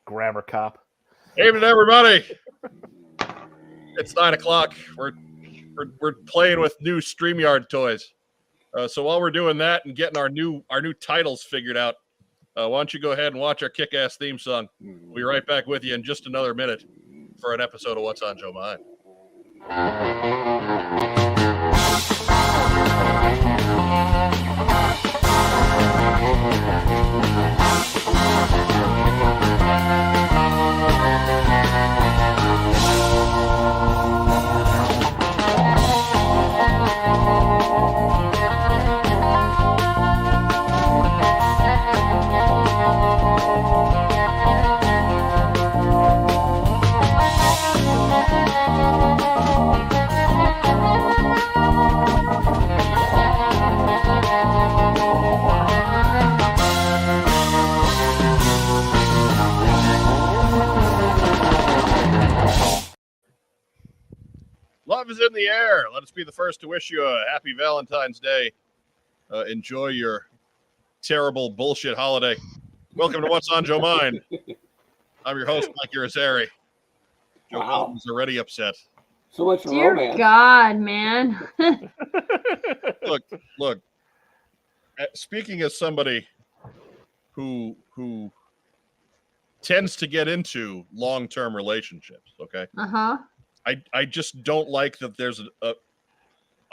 Grammar cop. Evening, everybody. It's 9 o'clock. We're playing with new StreamYard toys. So while we're doing that and getting our new titles figured out, why don't you go ahead and watch our kick-ass theme song? We'll be right back with you in just another minute for an episode of What's on Joe Mind. Love is in the air. Let us be the first to wish you a happy Valentine's Day. Enjoy your terrible bullshit holiday. Welcome to What's on Joe Mind. I'm your host, Mike Irizarry. Joe is already upset. So much Dear romance. God, man. Look. Speaking as somebody who tends to get into long-term relationships, okay? Uh-huh. I just don't like that there's a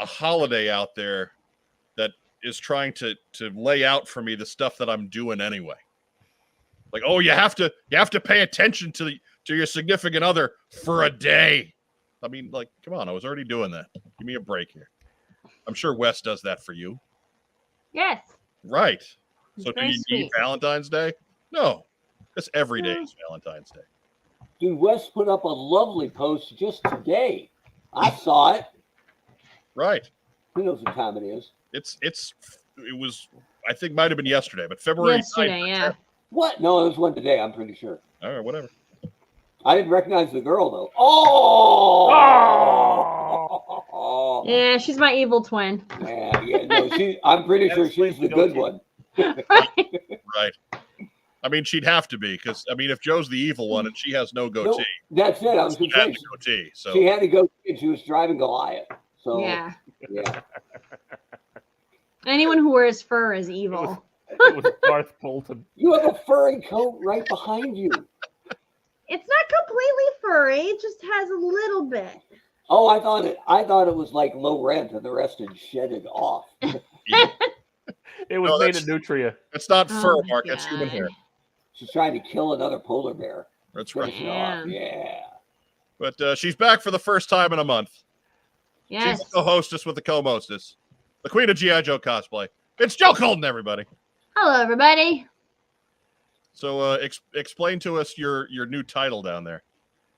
holiday out there that is trying to lay out for me the stuff that I'm doing anyway. Like, oh, you have to pay attention to your significant other for a day. I mean, like, come on, I was already doing that. Give me a break here. I'm sure Wes does that for you. Yes. Right. So do Very you need sweet. Valentine's Day? No. Because every day is Valentine's Day. Dude, Wes put up a lovely post just today. I saw it. Right. Who knows what time it is? It was, I think, might have been yesterday, but February Yesterday, 9th. yeah. What? No, it was one today, I'm pretty sure. All right, whatever. I didn't recognize the girl, though. Oh! Yeah, she's my evil twin. Yeah, no, I'm pretty sure she's the good one. Right. I mean, she'd have to be, because, I mean, if Joe's the evil one and she has no goatee, that's it. I was going to say, goatee, so. she had to go and she was driving Goliath. So, Yeah. yeah. Anyone who wears fur is evil. It was Darth Bolton. You have a furry coat right behind you. It's not completely furry. It just has a little bit. Oh, I thought it was like low rent and the rest had shedded off. It was made of nutria. It's not fur, Oh, Mark. It's human hair. She's trying to kill another polar bear. That's right. Finish it off. Damn. Yeah. But she's back for the first time in a month. Yes. She's the co-hostess with the co-mostess. The queen of G.I. Joe cosplay. It's Joe Colton, everybody. Hello, everybody. So explain to us your new title down there.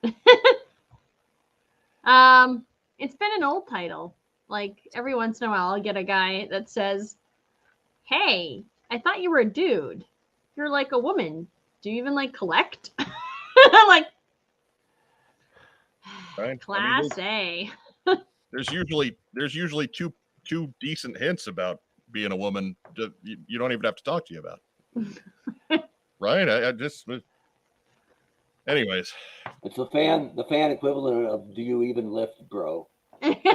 It's been an old title. Like every once in a while, I'll get a guy that says, "Hey, I thought you were a dude. You're like a woman. Do you even like collect?" I'm like, Right? Class I mean, A. there's usually two decent hints about being a woman that you don't even have to talk to you about. Right? I just. Anyways. It's the fan equivalent of "Do you even lift, bro?"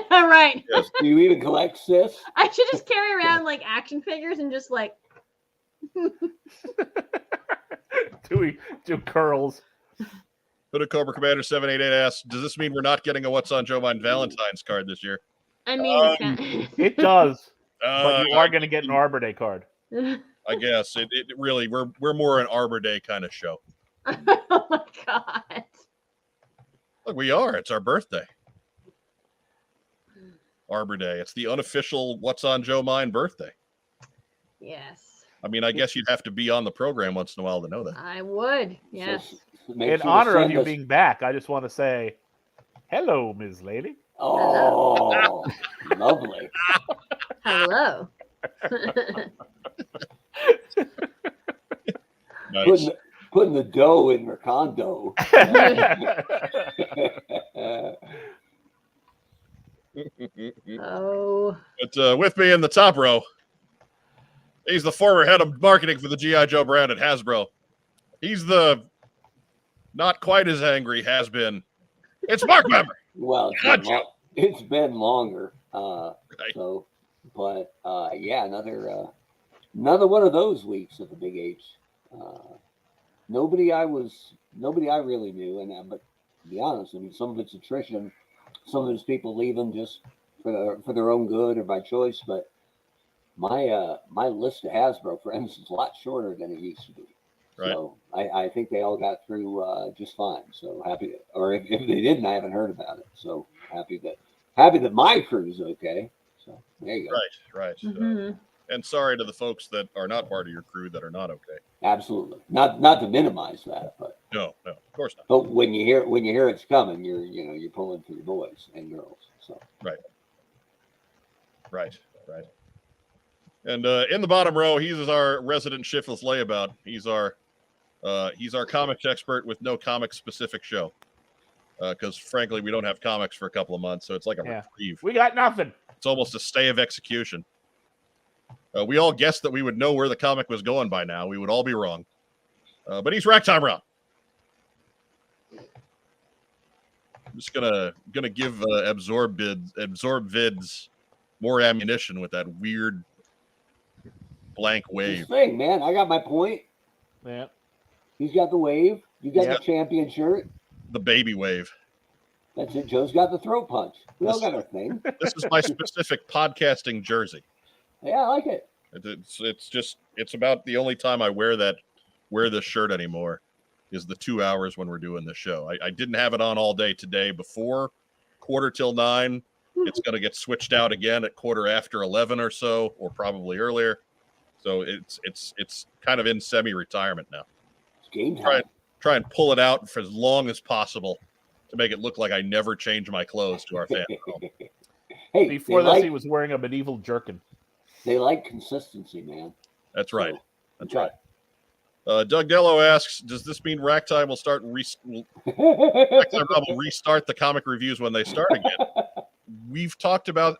Right. Yes. Do you even collect, sis? I should just carry around like action figures and just like. Do curls. Hooded Cobra Commander 788 asks, does this mean we're not getting a What's on Joe Mind Valentine's card this year? I mean, It does. But you I are going to get an Arbor Day card. guess it really we're more an Arbor Day kind of show. Oh my God. Look, we are. It's our birthday. Arbor Day. It's the unofficial What's on Joe Mind birthday. Yes. I mean, I guess you'd have to be on the program once in a while to know that. I would. Yes. So make In sure to honor of send you us- being back, I just want to say, hello, Ms. Lady. Oh, lovely. Hello. Nice. Putting the dough in Mercando. Oh. But with me in the top row, he's the former head of marketing for the G.I. Joe brand at Hasbro. He's the not quite as angry, has been. It's Mark Weber. Well, Gotcha. it's been longer. Right. So, but yeah, another one of those weeks at the Big H. Nobody I really knew, and but to be honest, I mean, some of it's attrition, some of it's people leaving just for their own good or by choice. But my list of Hasbro friends is a lot shorter than it used to be. Right. So I think they all got through just fine. So happy, or if they didn't, I haven't heard about it. So happy that my crew's okay. So there you go. Right. Mhm. And sorry to the folks that are not part of your crew that are not okay. Absolutely, not to minimize that, but No, of course not. but when you hear it's coming, you're pulling for your boys and girls. So Right. And in the bottom row, he's our resident shiftless layabout. He's our comics expert with no comic specific show. Because frankly, we don't have comics for a couple of months, so it's like a reprieve. We got nothing. It's almost a stay of execution. We all guessed that we would know where the comic was going by now. We would all be wrong. But he's Rack Time Rob. I'm just gonna give Absorb Vids more ammunition with that weird blank wave. this thing, man, I got my point. Yeah. He's got the wave. You got Yep. the champion shirt. The baby wave. That's it. Joe's got the throat punch. We all got our thing. This is my specific podcasting jersey. Yeah, I like it. It's about the only time I wear this shirt anymore is the 2 hours when we're doing the show. I didn't have it on all day today before 9:15. It's going to get switched out again at 11:15 or so, or probably earlier. So it's kind of in semi-retirement now. It's game time. Try and pull it out for as long as possible to make it look like I never change my clothes to our fans. Hey, Before this, he was wearing a medieval jerkin. They like consistency, man. That's right. So, That's right. Doug Dello asks, does this mean Racktime will start Racktime will restart the comic reviews when they start again? We've talked about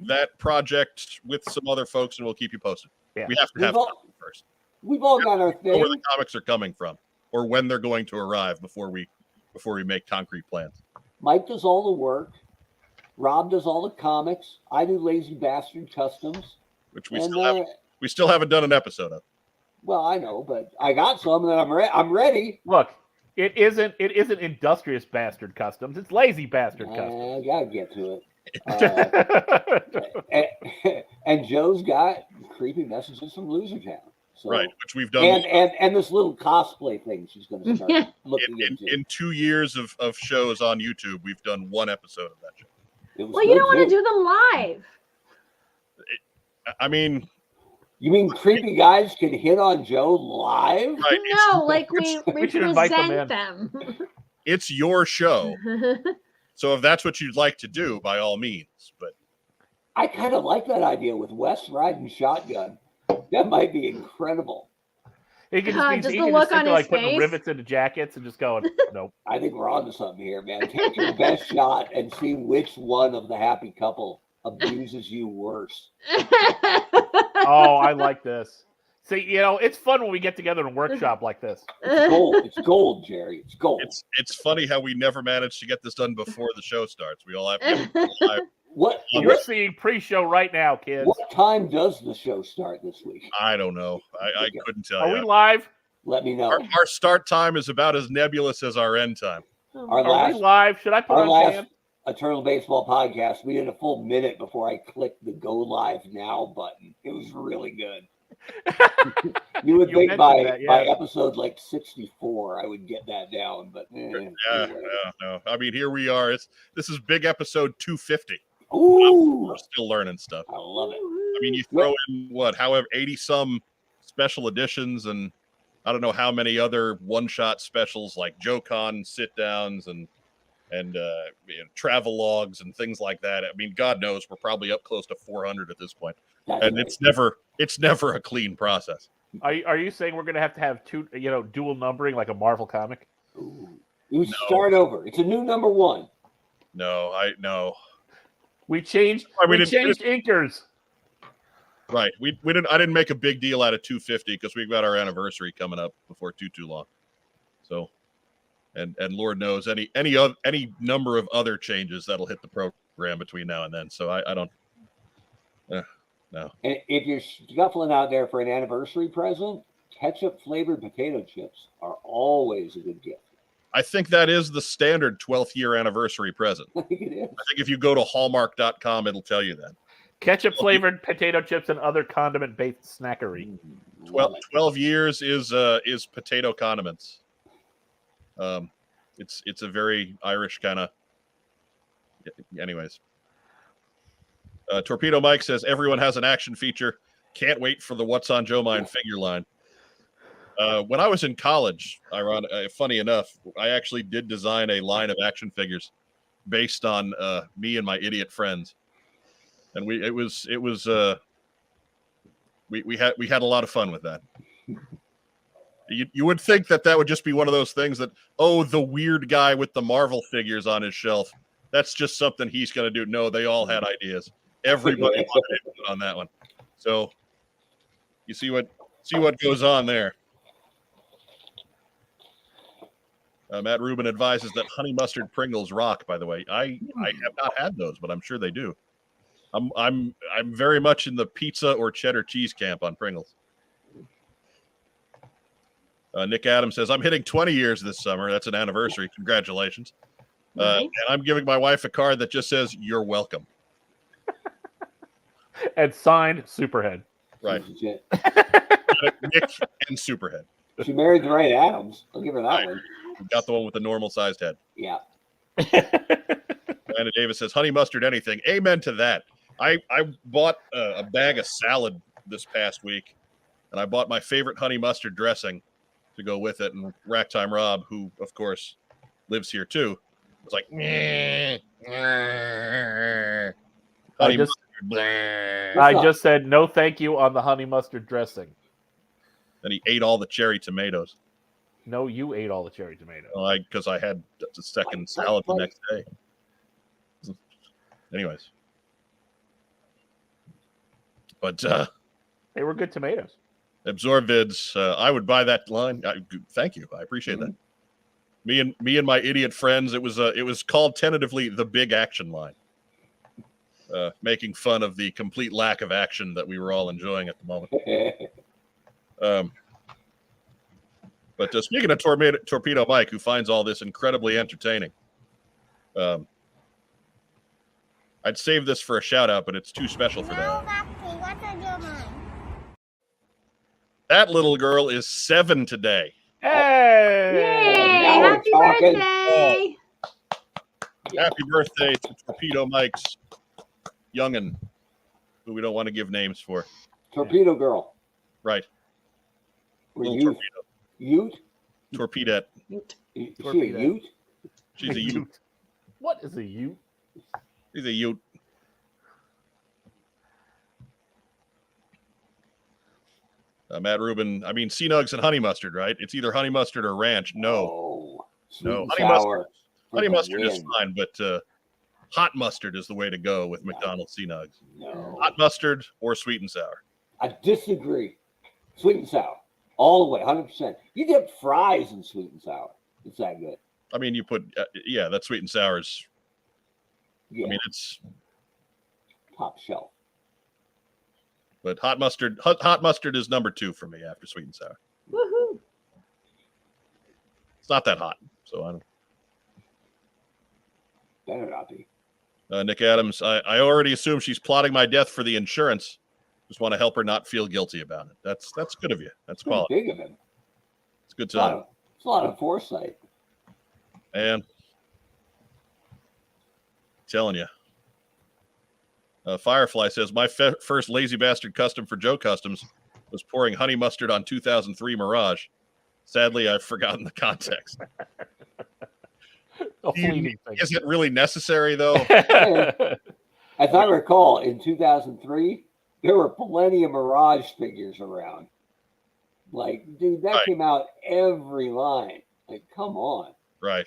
that project with some other folks, and we'll keep you posted. Yeah. We have to have time first. We've all got our Know where the thing. comics are coming from, or when they're going to arrive before we make concrete plans. Mike does all the work. Rob does all the comics. I do Lazy Bastard Customs. Which we And, still haven't done an episode of. well, I know, but I got some, and I'm ready. Look, it isn't Industrious Bastard Customs. It's Lazy Bastard Customs. I gotta get to it. And Joe's got creepy messages from Loser Town. So, Right, which we've done and this little cosplay thing she's going to start looking into. in 2 years of shows on YouTube. We've done one episode of that show. It was Well, you good, don't want to too. do them live. I mean, You mean creepy guys can hit on Joe live? right, No, like we should invite them present in. them. it's your show. So if that's what you'd like to do, by all means. But I kind of like that idea with Wes riding shotgun. That might be incredible. He can Just he the can look sit on there, his like putting face. rivets into jackets and just going, nope. I think we're on to something here, man. Take your best shot and see which one of the happy couple abuses you worse. Oh, I like this. See, it's fun when we get together and workshop like this. It's gold. It's gold, Jerry. It's gold. it's funny how we never managed to get this done before the show starts. We all have to What You're seeing pre-show right now, kids. what time does the show start this week? I don't know. I couldn't tell Are you. we live? Let me know. Our start time is about as nebulous as our end time. Our Are last we live? Should I put our on last cam? Eternal Baseball podcast, we did a full minute before I clicked the go live now button. It was really good. You would You think by mentioned that, yeah. episode like 64, I would get that down, but anyway. No. I mean, here we are. This is big episode 250. Ooh, We're still learning stuff. I love it. I mean, you throw in however 80 some special editions, and I don't know how many other one-shot specials like JoeCon sit downs and travel logs and things like that. I mean, God knows we're probably up close to 400 at this point, That's and right. it's never a clean process. Are you saying we're gonna have two, dual numbering like a Marvel comic? Ooh. You start over. It's a new number one. No. We changed. I mean, we it- changed inkers. Right. We didn't. I didn't make a big deal out of 250 because we've got our anniversary coming up before too long. So and Lord knows any number of other changes that'll hit the program between now and then. So I don't. No. And if you're scuffling out there for an anniversary present, ketchup flavored potato chips are always a good gift. I think that is the standard 12th year anniversary present. I think it is. I think if you go to Hallmark.com, it'll tell you that. Ketchup flavored potato chips and other condiment based snackery. 12 years is potato condiments. It's a very Irish kind of. Anyways, Torpedo Mike says everyone has an action feature. Can't wait for the What's on Joe Mind figure line. When I was in college, funny enough, I actually did design a line of action figures based on me and my idiot friends, and we had a lot of fun with that. You would think that would just be one of those things that, oh, the weird guy with the Marvel figures on his shelf, that's just something he's going to do. No, they all had ideas. Everybody wanted input on that one. So you see what goes on there. Matt Rubin advises that honey mustard Pringles rock. By the way, I have not had those, but I'm sure they do. I'm very much in the pizza or cheddar cheese camp on Pringles. Nick Adams says, I'm hitting 20 years this summer. That's an anniversary. Congratulations. Nice. And I'm giving my wife a card that just says, you're welcome. And signed Superhead. Right. Legit. Nick and Superhead. She married the right Adams. I'll give her that Right. one. Got the one with the normal sized head. Yeah. Amanda Davis says, honey mustard anything. Amen to that. I bought a bag of salad this past week, and I bought my favorite honey mustard dressing to go with it. And Racktime Rob, who, of course, lives here too, was like, honey mustard. I just said no thank you on the honey mustard dressing. And he ate all the cherry tomatoes. No, you ate all the cherry tomatoes. Because I had the second salad the next day. Anyways. But They were good tomatoes. AbsorbVids, I would buy that line. Thank you. I appreciate that. Me and my idiot friends, it was called tentatively the Big Action Line. Making fun of the complete lack of action that we were all enjoying at the moment. But speaking of Torpedo Mike, who finds all this incredibly entertaining, I'd save this for a shout out, but it's too special for that. That little girl is 7 today. Hey! Yay! now we're Happy talking. birthday! Happy birthday to Torpedo Mike's youngin', who we don't want to give names for. Torpedo girl. Right. Or Little Ute. torpedo. Ute? Torpedette. Is she a Torpedo. Ute? She's a Ute. What is a Ute? She's a Ute. Matt Rubin, I mean, sea nugs and honey mustard, right? It's either honey mustard or ranch. No. Oh, sweet No. and Honey sour. mustard. Honey For the mustard is win. fine, but hot mustard is the way to go with McDonald's sea nugs. No. Hot mustard or sweet and sour. I disagree. Sweet and sour. All the way, 100%. You dip fries in sweet and sour. It's that good. I mean, you put, that sweet and sour is, Yeah, I mean, it's, top shelf. but hot mustard is number 2 for me after sweet and sour. Woohoo! It's not that hot, so I don't. Better not be. Nick Adams, I already assume she's plotting my death for the insurance. Just want to help her not feel guilty about it. That's good of you. That's Pretty quality. big of him. It's good It's a lot time. of, it's a lot of foresight. And telling you. Firefly says, my first lazy bastard custom for Joe Customs was pouring honey mustard on 2003 Mirage. Sadly, I've forgotten the context. A fleeting thing. Is it really necessary, though? As I recall, in 2003, there were plenty of Mirage figures around. Like, dude, that Right. came out every line. Like, come on. Right.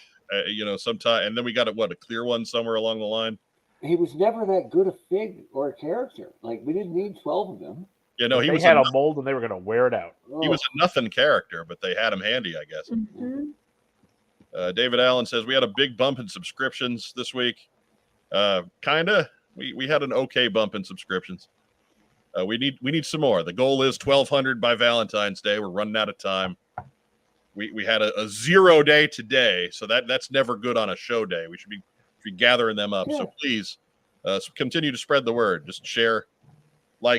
Sometime, and then we got a clear one somewhere along the line. He was never that good a fig or a character. Like, we didn't need 12 of them. Yeah, no, he They was had a mold and they were going to wear it out. he was a nothing character, but they had him handy, I guess. Mhm. David Allen says we had a big bump in subscriptions this week. Kinda. We had an okay bump in subscriptions. We need some more. The goal is 1,200 by Valentine's Day. We're running out of time. We had a 0 day today, so that's never good on a show day. We should be gathering them up. Yeah. So please continue to spread the word. Just share,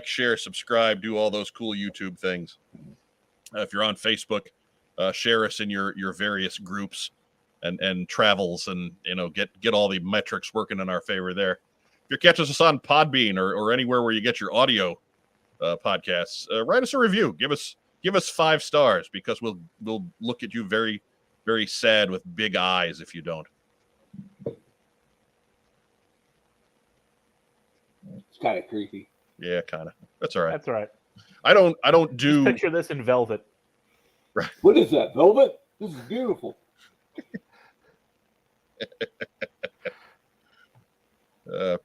share, subscribe, do all those cool YouTube things. If you're on Facebook, share us in your various groups and travels, and get all the metrics working in our favor there. If you're catching us on Podbean or anywhere where you get your audio podcasts, write us a review. Give us 5 stars, because we'll look at you very, very sad with big eyes if you don't. It's kind of creepy. Yeah, kind of. That's all right. That's all right. I don't do. Just picture this in velvet. Right. What is that? Velvet? This is beautiful.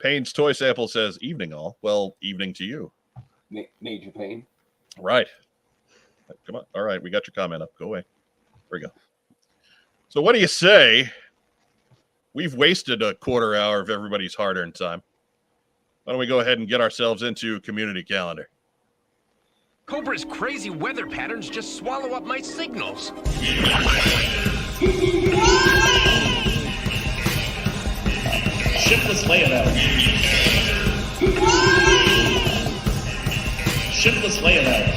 Payne's Toy Sample says, "Evening all." Well, evening to you. Major Payne. Right. Come on. All right, we got your comment up. Go away. There we go. So what do you say? We've wasted a quarter hour of everybody's hard-earned time. Why don't we go ahead and get ourselves into community calendar? Cobra's crazy weather patterns just swallow up my signals. Shipless layout. Shipless layout.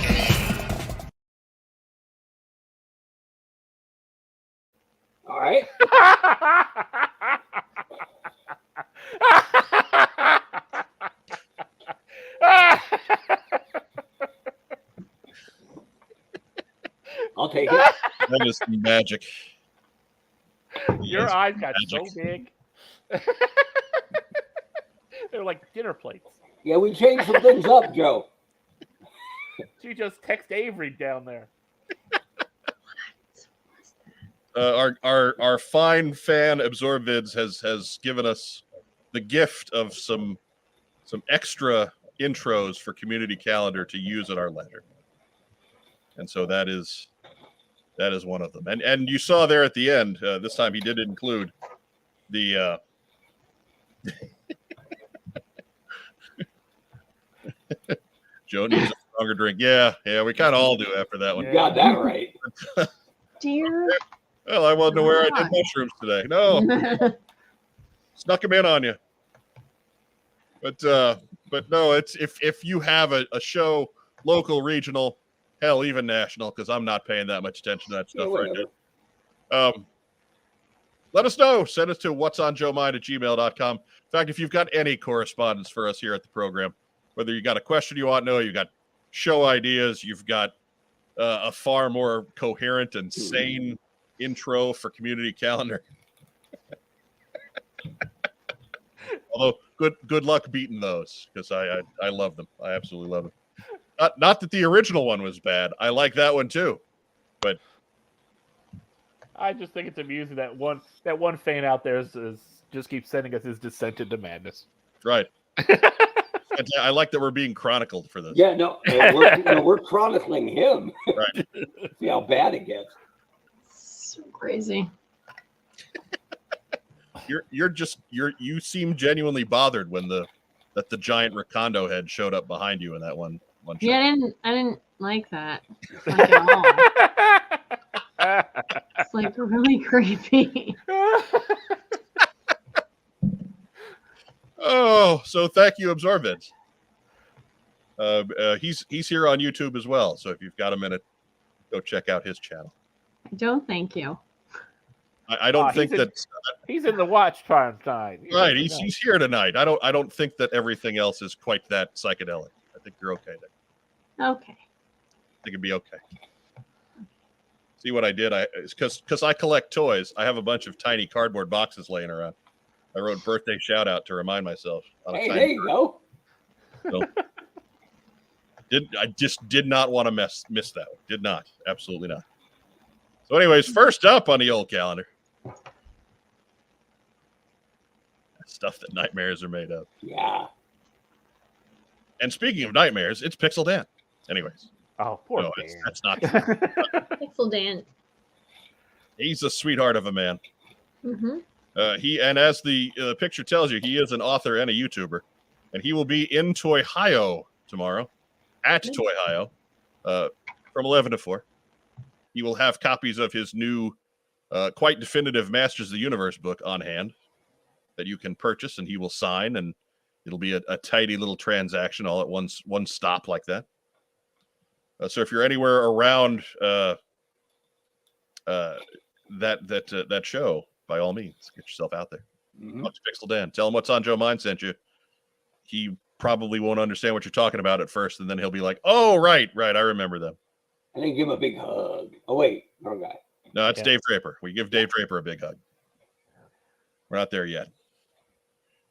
All right. I'll take it. That is magic. Your eyes got so big. They're like dinner plates. Yeah, we changed some things up, Joe. She just text Avery down there. Our fine fan Absorbids has given us the gift of some extra intros for community calendar to use at our leisure, and so that is one of them. And you saw there at the end, this time he did include the Joe needs a stronger drink. Yeah, we kind of all do after that one. You got that right. Dear. Well, I wasn't aware I did mushrooms today. No, snuck them in on you. But no, it's if you have a show, local, regional, hell, even national, because I'm not paying that much attention to that stuff right now. Let us know. Send us to whatsonjoemind@gmail.com. In fact, if you've got any correspondence for us here at the program, whether you got a question you want to know, you got show ideas, you've got a far more coherent and sane intro for community calendar. Although good luck beating those, because I love them. I absolutely love them. Not that the original one was bad. I like that one too, but I just think it's amusing that one fan out there is just keeps sending us his descent into madness. Right. I like that we're being chronicled for this. Yeah, no, we're chronicling him. Right. See how bad it gets. So crazy. You seem genuinely bothered when the giant Recondo head showed up behind you in that one show. Yeah, I didn't like that. Like at all. It's like really creepy. Oh, so thank you, Absorbids. He's here on YouTube as well. So if you've got a minute, go check out his channel. I don't thank you. I don't think he's in the watch time tonight. Right, he's here tonight. I don't think that everything else is quite that psychedelic. I think you're okay there. Okay. I think it'd be okay. See what I did? Because I collect toys. I have a bunch of tiny cardboard boxes laying around. I wrote birthday shout out to remind myself. Hey, there you go. So, I just did not want to miss that one. Did not. Absolutely not. So anyways, first up on the old calendar. Stuff that nightmares are made of. Yeah. And speaking of nightmares, it's Pixel Dan. Anyways. Oh, poor no, Dan. that's not true. Pixel Dan. He's a sweetheart of a man. Mm-hmm. As the picture tells you, he is an author and a YouTuber, and he will be in Toyhio tomorrow at Toyhio from 11 to 4. He will have copies of his new, quite definitive Masters of the Universe book on hand that you can purchase, and he will sign, and it'll be a tidy little transaction all at one stop like that. So if you're anywhere around that show, by all means, get yourself out there. Talk to Pixel Dan. Tell him what's on Joe Mind sent you. He probably won't understand what you're talking about at first, and then he'll be like, "Oh, right, I remember them." And then give him a big hug. Oh wait, wrong guy. No, it's Dave Draper. We give Dave Draper a big hug. We're not there yet.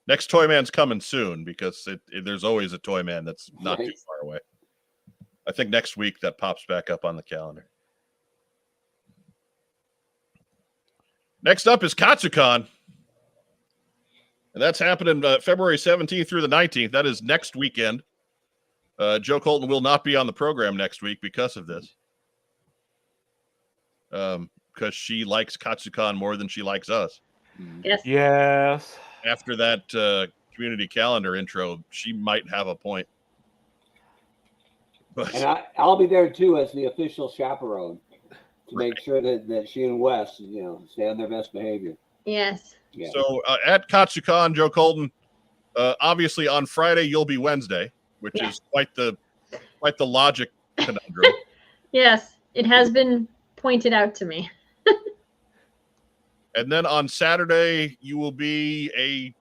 Next Toy Man's coming soon because there's always a Toy Man that's not too far away. I think next week that pops back up on the calendar. Next up is Katsucon. And that's happening February 17th through the 19th. That is next weekend. Joe Colton will not be on the program next week because of this. Because she likes Katsucon more than she likes us. Yes. After that community calendar intro, she might have a point. But And I'll be there too as the official chaperone to make sure that she and Wes, stay on their best behavior. Yes. Yeah. So at Katsucon, Joe Colton, obviously on Friday you'll be Wednesday, which is quite the logic conundrum. Yes, it has been pointed out to me. And then on Saturday you will be a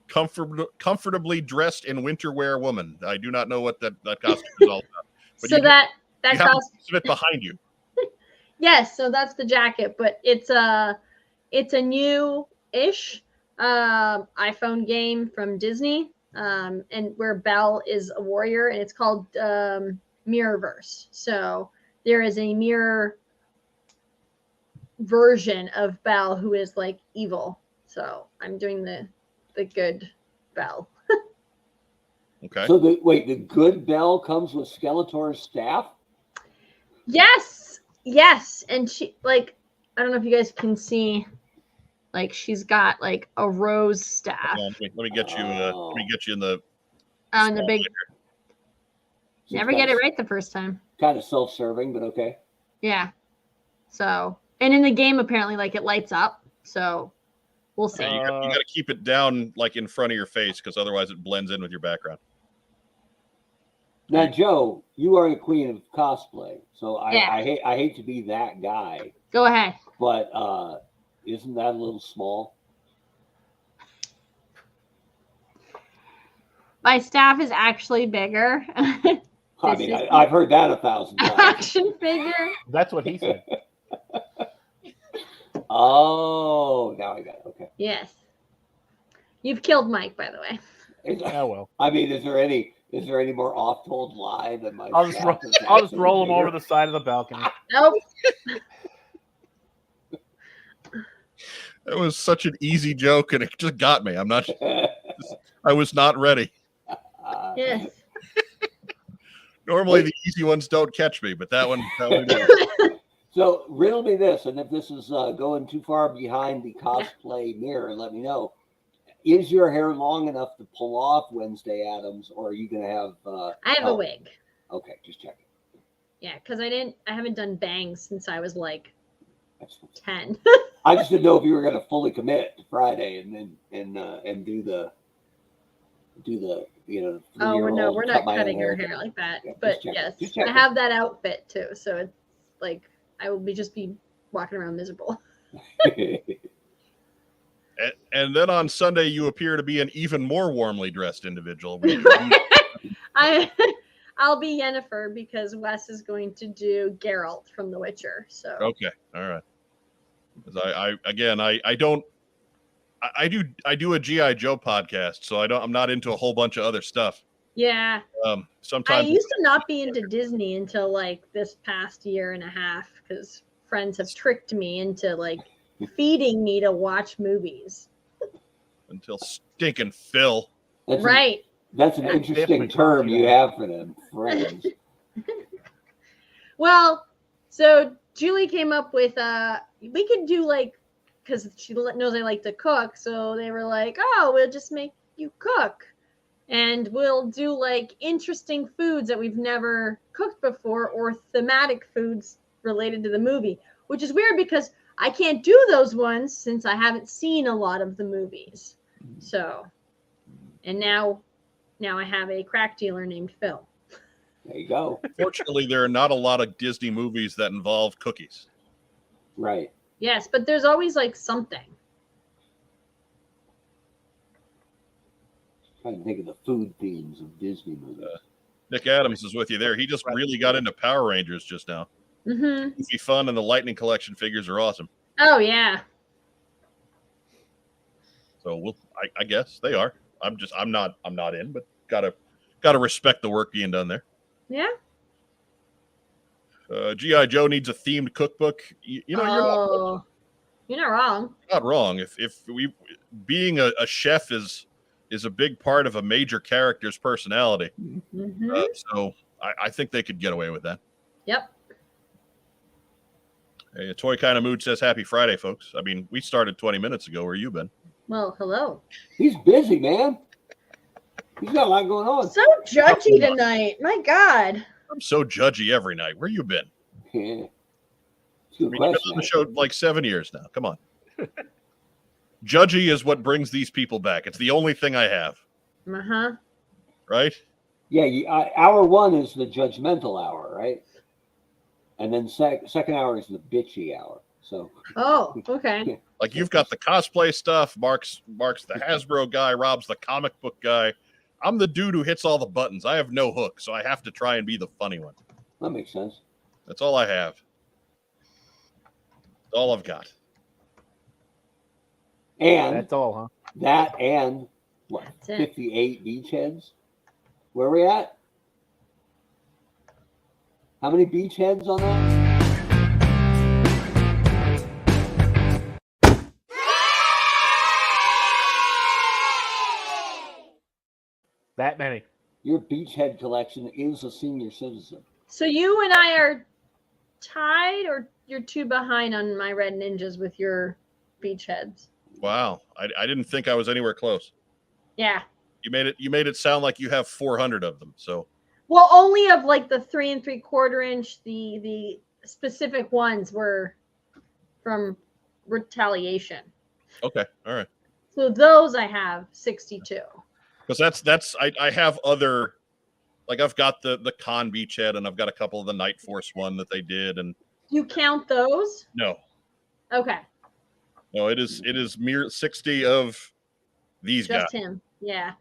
comfortably dressed in winter wear woman. I do not know what that costume is all about. But So that you have costume, it behind you. yes, so that's the jacket, but it's a new-ish iPhone game from Disney, and where Belle is a warrior, and it's called Mirrorverse. So there is a mirror version of Belle who is like evil. So I'm doing the good Belle. Okay. So the good Belle comes with Skeletor's staff? Yes, and she I don't know if you guys can see, she's got a rose staff. Let me get you. Let me get you in the. Oh, and the big. Never get it right the first time. Kind of self-serving, but okay. Yeah. So, and in the game, apparently, it lights up. So, we'll see. You got to keep it down in front of your face because otherwise it blends in with your background. Now, Joe, you are the queen of cosplay, so I hate to be that guy. Go ahead. But isn't that a little small? My staff is actually bigger. I mean, I've heard that 1,000 times. Action figure. That's what he said. Oh, now I got it. Okay. Yes. You've killed Mike, by the way. Oh well. I mean, is there any more off-told lie than my? I'll just roll him over the side of the balcony. Nope. That was such an easy joke, and it just got me. I was not ready. Yes. Normally, the easy ones don't catch me, but that one did. So riddle me this, and if this is going too far behind the cosplay mirror, let me know. Is your hair long enough to pull off Wednesday Addams, or are you going to have? I have a wig. Okay, just checking. Yeah, because I haven't done bangs since I was 10. I just didn't know if you were going to fully commit to Friday and do the Oh no, we're not cutting her hair like that. Yeah, but yes, I have that outfit too, so it's I will just be walking around miserable. And then on Sunday, you appear to be an even more warmly dressed individual. I'll be Yennefer because Wes is going to do Geralt from The Witcher. So okay, all right. I do a GI Joe podcast, so I'm not into a whole bunch of other stuff. Yeah. Sometimes I used to not be into Disney until this past year and a half because friends have tricked me into feeding me to watch movies. Until stinking Phil. That's an interesting term you have for them, friends. Well, So Julie came up with we could do like, because she knows I like to cook, so they were like, oh, we'll just make you cook, and we'll do like interesting foods that we've never cooked before, or thematic foods related to the movie, which is weird because I can't do those ones since I haven't seen a lot of the movies. So, and now I have a crack dealer named Phil. There you go. Fortunately, there are not a lot of Disney movies that involve cookies. Right. Yes, but there's always like something. Trying to think of the food themes of Disney movies. Nick Adams is with you there. He just really got into Power Rangers just now. Mm-hmm. It'd be fun, and the Lightning Collection figures are awesome. Oh yeah. So I guess they are. I'm not in, but gotta respect the work being done there. Yeah. G.I. Joe needs a themed cookbook. You know, you're not wrong. not wrong. If we being a chef is a big part of a major character's personality. Mm-hmm. So I think they could get away with that. Yep. Hey, a Toy Kind of Mood says happy Friday, folks. I mean, we started 20 minutes ago. Where you been? Well, hello. He's busy, man. He's got a lot going on. So judgy tonight. My God. I'm so judgy every night. Where you been? Yeah. I mean, you've been on the show like 7 years now. Come on. Judgy is what brings these people back. It's the only thing I have. Uh-huh. Right? Yeah, hour one is the judgmental hour, right? And then second hour is the bitchy hour. So. Oh, okay. Like you've got the cosplay stuff. Mark's the Hasbro guy. Rob's the comic book guy. I'm the dude who hits all the buttons. I have no hook, so I have to try and be the funny one. That makes sense. That's all I have. That's all I've got. And That's all, huh? that and what? That's it. 58 beachheads. Where are we at? How many beachheads on that? That many. Your beachhead collection is a senior citizen. So you and I are tied, or you're two behind on my red ninjas with your beachheads? Wow. I didn't think I was anywhere close. Yeah. You made it sound like you have 400 of them. So Well, only of like the 3 3/4 inch. The specific ones were from Retaliation. okay, all right. So those I have 62. Because I have other, like I've got the Con beachhead, and I've got a couple of the Night Force one that they did, and You count those? no, Okay. it is mere 60 of these Just guys him. Yeah.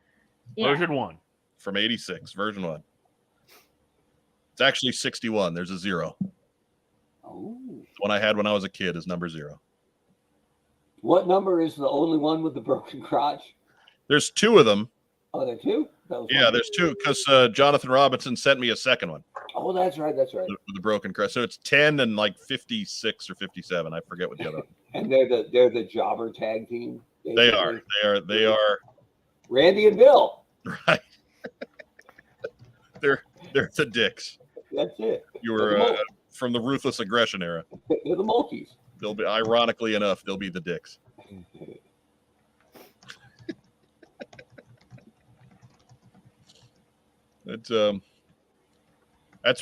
Yeah. Version 1. from 86, version 1. It's actually 61. There's a 0. Oh. The one I had when I was a kid is number 0. What number is the only one with the broken crotch? There's 2 of them. Oh, there are two? Yeah, there's 2 because Jonathan Robinson sent me a second one Oh, that's right. That's right. with the broken crest. So it's 10 and like 56 or 57. I forget what the other. And they're the jobber tag team. They are Randy and Bill. right. They're the dicks. That's it. You They're were from the Ruthless Aggression era. They're the Mulkeys. They'll be, ironically enough, they'll be the dicks. That's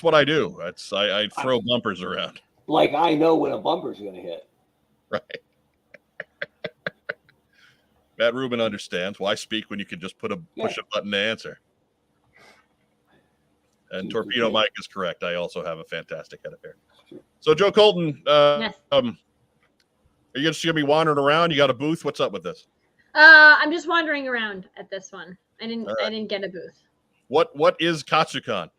what I do. I throw bumpers around. Like I know when a bumper's going to hit. Right. Matt Rubin understands why speak when you can just push a button to answer. And Torpedo Mike is correct. I also have a fantastic head of hair. So Joe Colton, Yes. are you just gonna be wandering around? You got a booth? What's up with this? I'm just wandering around at this one. I didn't get a booth. What is Katsucon?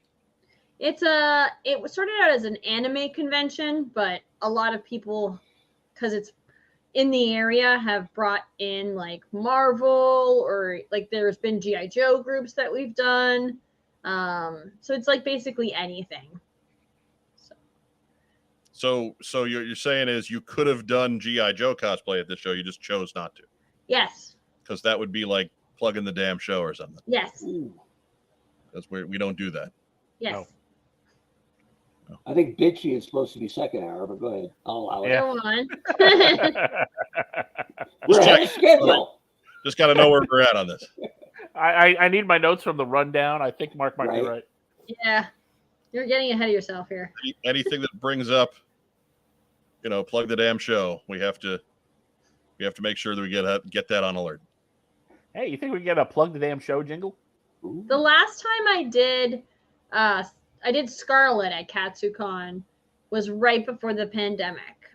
It started out as an anime convention, but a lot of people, because it's in the area, have brought in like Marvel, or like there's been G.I. Joe groups that we've done. So it's like basically anything. So you're saying is you could have done G.I. Joe cosplay at this show, you just chose not to. Yes. Because that would be like plugging the damn show or something. Yes. Ooh. That's where we don't do that. Yes. No. I think bitchy is supposed to be second hour, but go ahead. I'll allow it. Yeah. Go on. We're Just ahead check. of schedule. Just got to know where we're at on this. I need my notes from the rundown. I think Mark might be Right. right. Yeah. You're getting ahead of yourself here. Anything that brings up, plug the damn show. We have to make sure that we get that on alert. Hey, you think we can get a plug the damn show jingle? Ooh. The last time I did Scarlet at KatsuCon was right before the pandemic.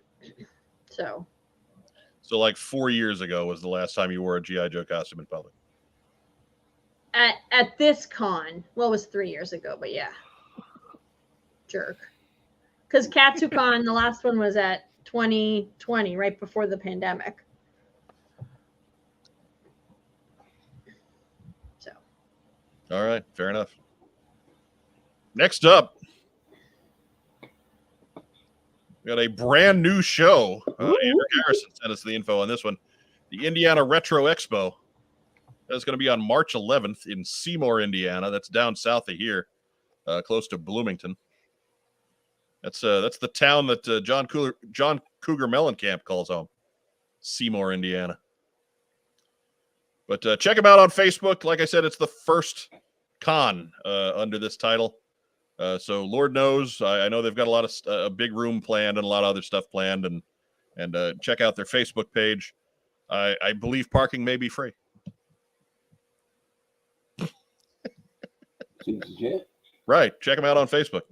So like 4 years ago was the last time you wore a G.I. Joe costume in public. at this con, well, it was 3 years ago, but yeah. Jerk. Because KatsuCon, the last one was at 2020, right before the pandemic. So. All right, fair enough. Next up, we got a brand new show. Andrew Harrison sent us the info on this one. The Indiana Retro Expo. That's going to be on March 11th in Seymour, Indiana. That's down south of here, close to Bloomington. That's the town that John Cougar Mellencamp calls home, Seymour, Indiana. But check them out on Facebook. Like I said, it's the first con under this title. So Lord knows, I know they've got a lot of a big room planned and a lot of other stuff planned, and check out their Facebook page. I believe parking may be free. Seems legit. Right, check them out on Facebook.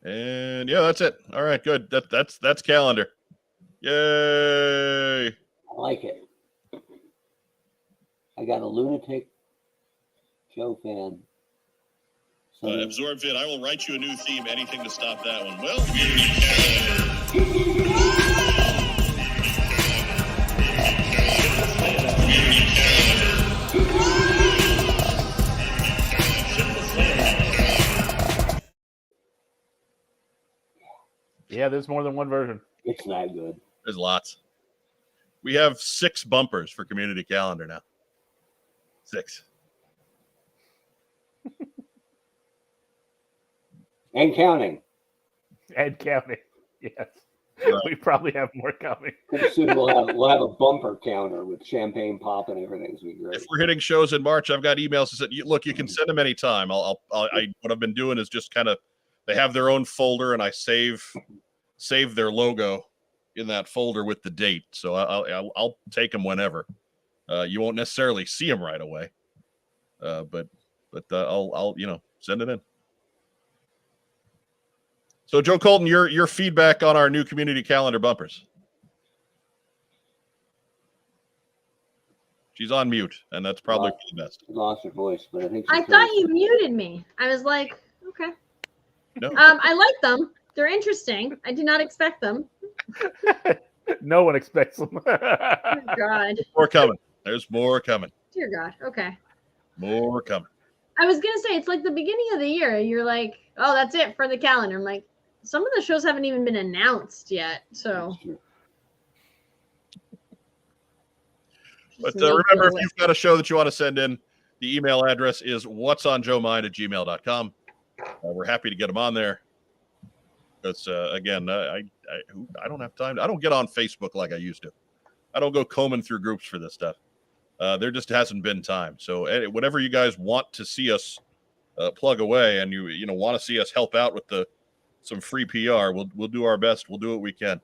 And yeah, that's it. All right, good. That's calendar. Yay! I like it. I got a lunatic Joe fan. Absorb Vid, I will write you a new theme. Anything to stop that one. Well, Yeah, there's more than one version. It's not good. there's lots. We have 6 bumpers for community calendar now. 6. And counting. And counting. Yes. Right. We probably have more coming. Pretty soon we'll have a bumper counter with champagne pop and everything. It's gonna be great. If we're hitting shows in March, I've got emails that said, "Look, you can send them anytime." What I've been doing is just kind of, they have their own folder, and I save their logo in that folder with the date. So I'll take them whenever. You won't necessarily see them right away, but I'll send it in. So Joe Colton, your feedback on our new community calendar bumpers. She's on mute, and that's probably for the best. She lost her voice, but I think I thought you muted me. I was like, okay. No. I like them. They're interesting. I did not expect them. No one expects them. Oh, God. More coming. There's more coming. Dear God. Okay. More coming. I was going to say, it's like the beginning of the year. You're like, oh, that's it for the calendar. I'm like, some of the shows haven't even been announced yet. So. But remember, if you've got a show that you want to send in, the email address is whatsonjoemind@gmail.com. We're happy to get them on there. Because, again, I don't have time. I don't get on Facebook like I used to. I don't go combing through groups for this stuff. There just hasn't been time. So whatever you guys want to see us plug away, and you want to see us help out with some free PR, we'll do our best. We'll do what we can.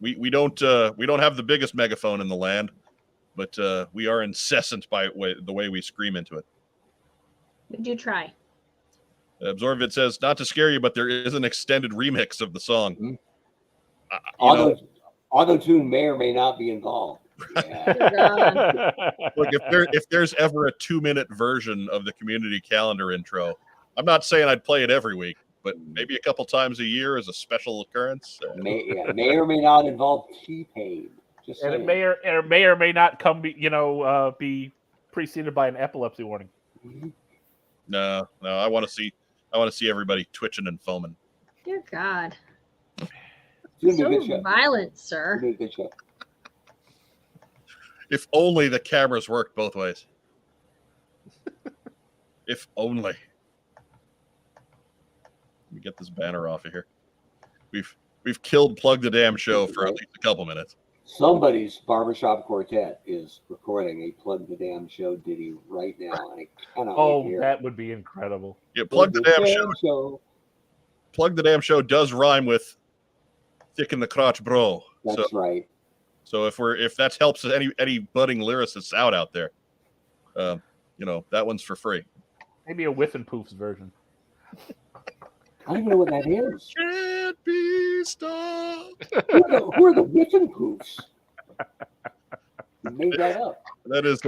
We don't have the biggest megaphone in the land, but we are incessant by the way we scream into it. Did you try? Absorbit says, not to scare you, but there is an extended remix of the song. Auto-tune may or may not be involved. Yeah. Look, if there's ever a 2-minute version of the community calendar intro, I'm not saying I'd play it every week, but maybe a couple times a year as a special occurrence. May or may not involve T-Pain. Just And saying. it may or may not be preceded by an epilepsy warning. No, I want to see everybody twitching and foaming. Dear God. It's gonna be a good So show. violent, It's sir. gonna be a good show. If only the cameras worked both ways. If only. Let me get this banner off of here. We've killed Plug the Damn Show for at least a couple minutes. Somebody's barbershop quartet is recording a Plug the Damn Show ditty right now, and I cannot wait to hear that would be incredible. Yeah, Plug the Damn Show. Plug the Damn Show does rhyme with thick in the crotch, bro. That's right. So if that helps any budding lyricists out there, that one's for free. Maybe a Whiff and Poofs version. I don't even know what that is. Can't be stopped. Who are the Whiff and Poofs? You made that up. That is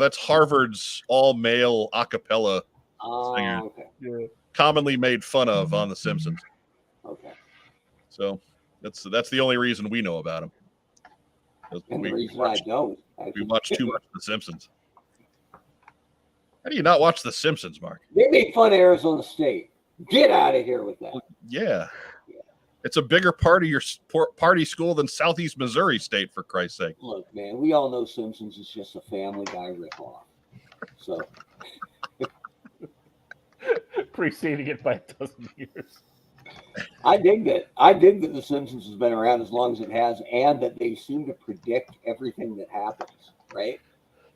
that's Harvard's all-male a cappella singer. Okay. Yeah. Commonly made fun of on The Simpsons. Okay. So that's the only reason we know about him. And the reason I don't. We watch too much of The Simpsons. How do you not watch The Simpsons, Mark? They make fun of Arizona State. Get out of here with that. Yeah. It's a bigger part of your party school than Southeast Missouri State, for Christ's sake. Look, man, we all know Simpsons is just a Family Guy ripoff. So Preceding it by a dozen years. I dig that. I dig that The Simpsons has been around as long as it has, and that they seem to predict everything that happens, right?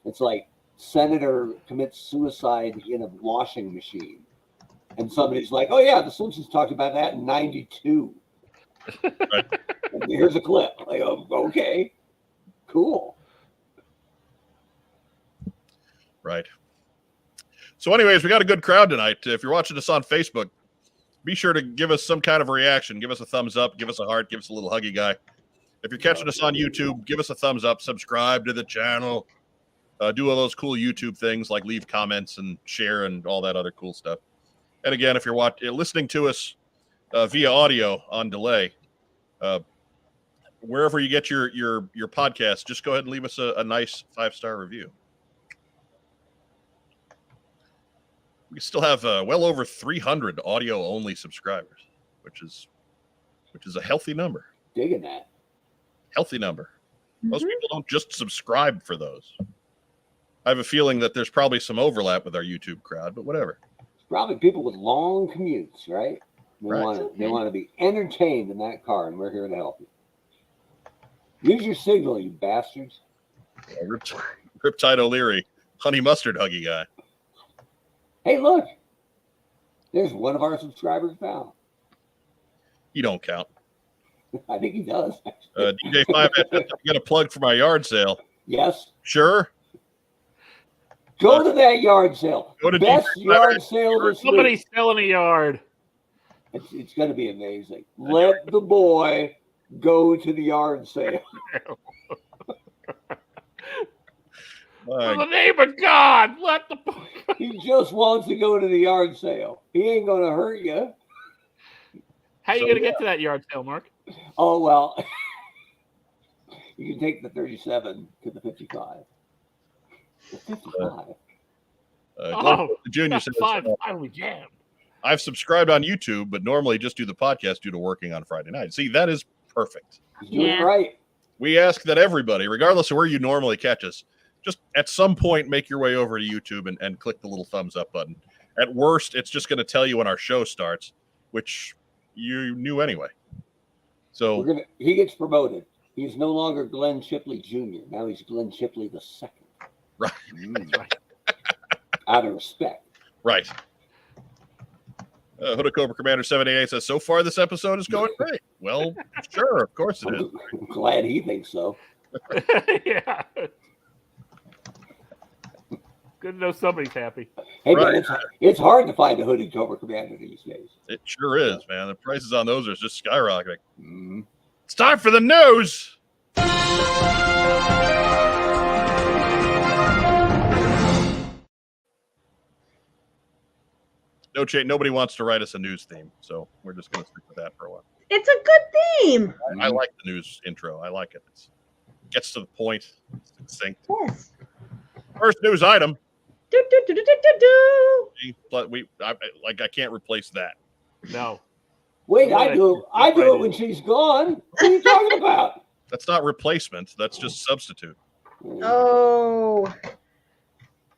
It's like Senator commits suicide in a washing machine. And somebody's like, oh, yeah, The Simpsons talked about that in 92. Right. And here's a clip. Like, oh, okay, cool. Right. So anyways, we got a good crowd tonight. If you're watching us on Facebook, be sure to give us some kind of a reaction. Give us a thumbs up. Give us a heart. Give us a little huggy guy. If you're catching us on YouTube, give us a thumbs up. Subscribe to the channel. Do all those cool YouTube things like leave comments and share and all that other cool stuff. And again, if you're listening to us via audio on delay, wherever you get your podcast, just go ahead and leave us a nice 5-star review. We still have well over 300 audio only subscribers, which is a healthy number. Digging that. Healthy number. Most people don't just subscribe for those. I have a feeling that there's probably some overlap with our YouTube crowd, but whatever. Probably people with long commutes, right? They want to be entertained in that car, and we're here to help you. Use your signal, you bastards. Riptide O'Leary, honey mustard huggy guy. Hey, look. There's one of our subscribers now. You don't count. I think he does. DJ5, I got a plug for my yard sale. Yes. Sure. Go to that yard sale. Go to Best DJ5. yard sale this week. Somebody's selling a yard. It's going to be amazing. Let the boy go to the yard sale. For the name of God, let the boy go. He just wants to go to the yard sale. He ain't going to hurt you. How are you going to get to that yard sale, Mark? Oh, well, you can take the 37 to the 55. The 55? Junior says, finally jammed. I've subscribed on YouTube, but normally just do the podcast due to working on Friday night. See, that is perfect. He's doing it right. We ask that everybody, regardless of where you normally catch us, just at some point make your way over to YouTube and click the little thumbs up button. At worst, it's just going to tell you when our show starts, which you knew anyway. So he gets promoted. He's no longer Glenn Chipley Jr. Now he's Glenn Chipley II. Right. That's right. Out of respect. Right. Hooded Cobra Commander 788 says, so far this episode is going great. Well, sure, of course it is. I'm glad he thinks so. Yeah. Good to know somebody's happy. Hey, Right. man, it's hard to find a Hooded Cobra Commander these days. It sure is, man. The prices on those are just skyrocketing. Mm-hmm. It's time for the news. No change. Nobody wants to write us a news theme, so we're just going to stick with that for a while. It's a good theme. I like the news intro. I like it. It gets to the point. It's succinct. Yes. First news item. Do, do, do, do, do, do, do. But I can't replace that. No. Wait, I do it when she's gone. What are you talking about? That's not replacement. That's just substitute. Oh.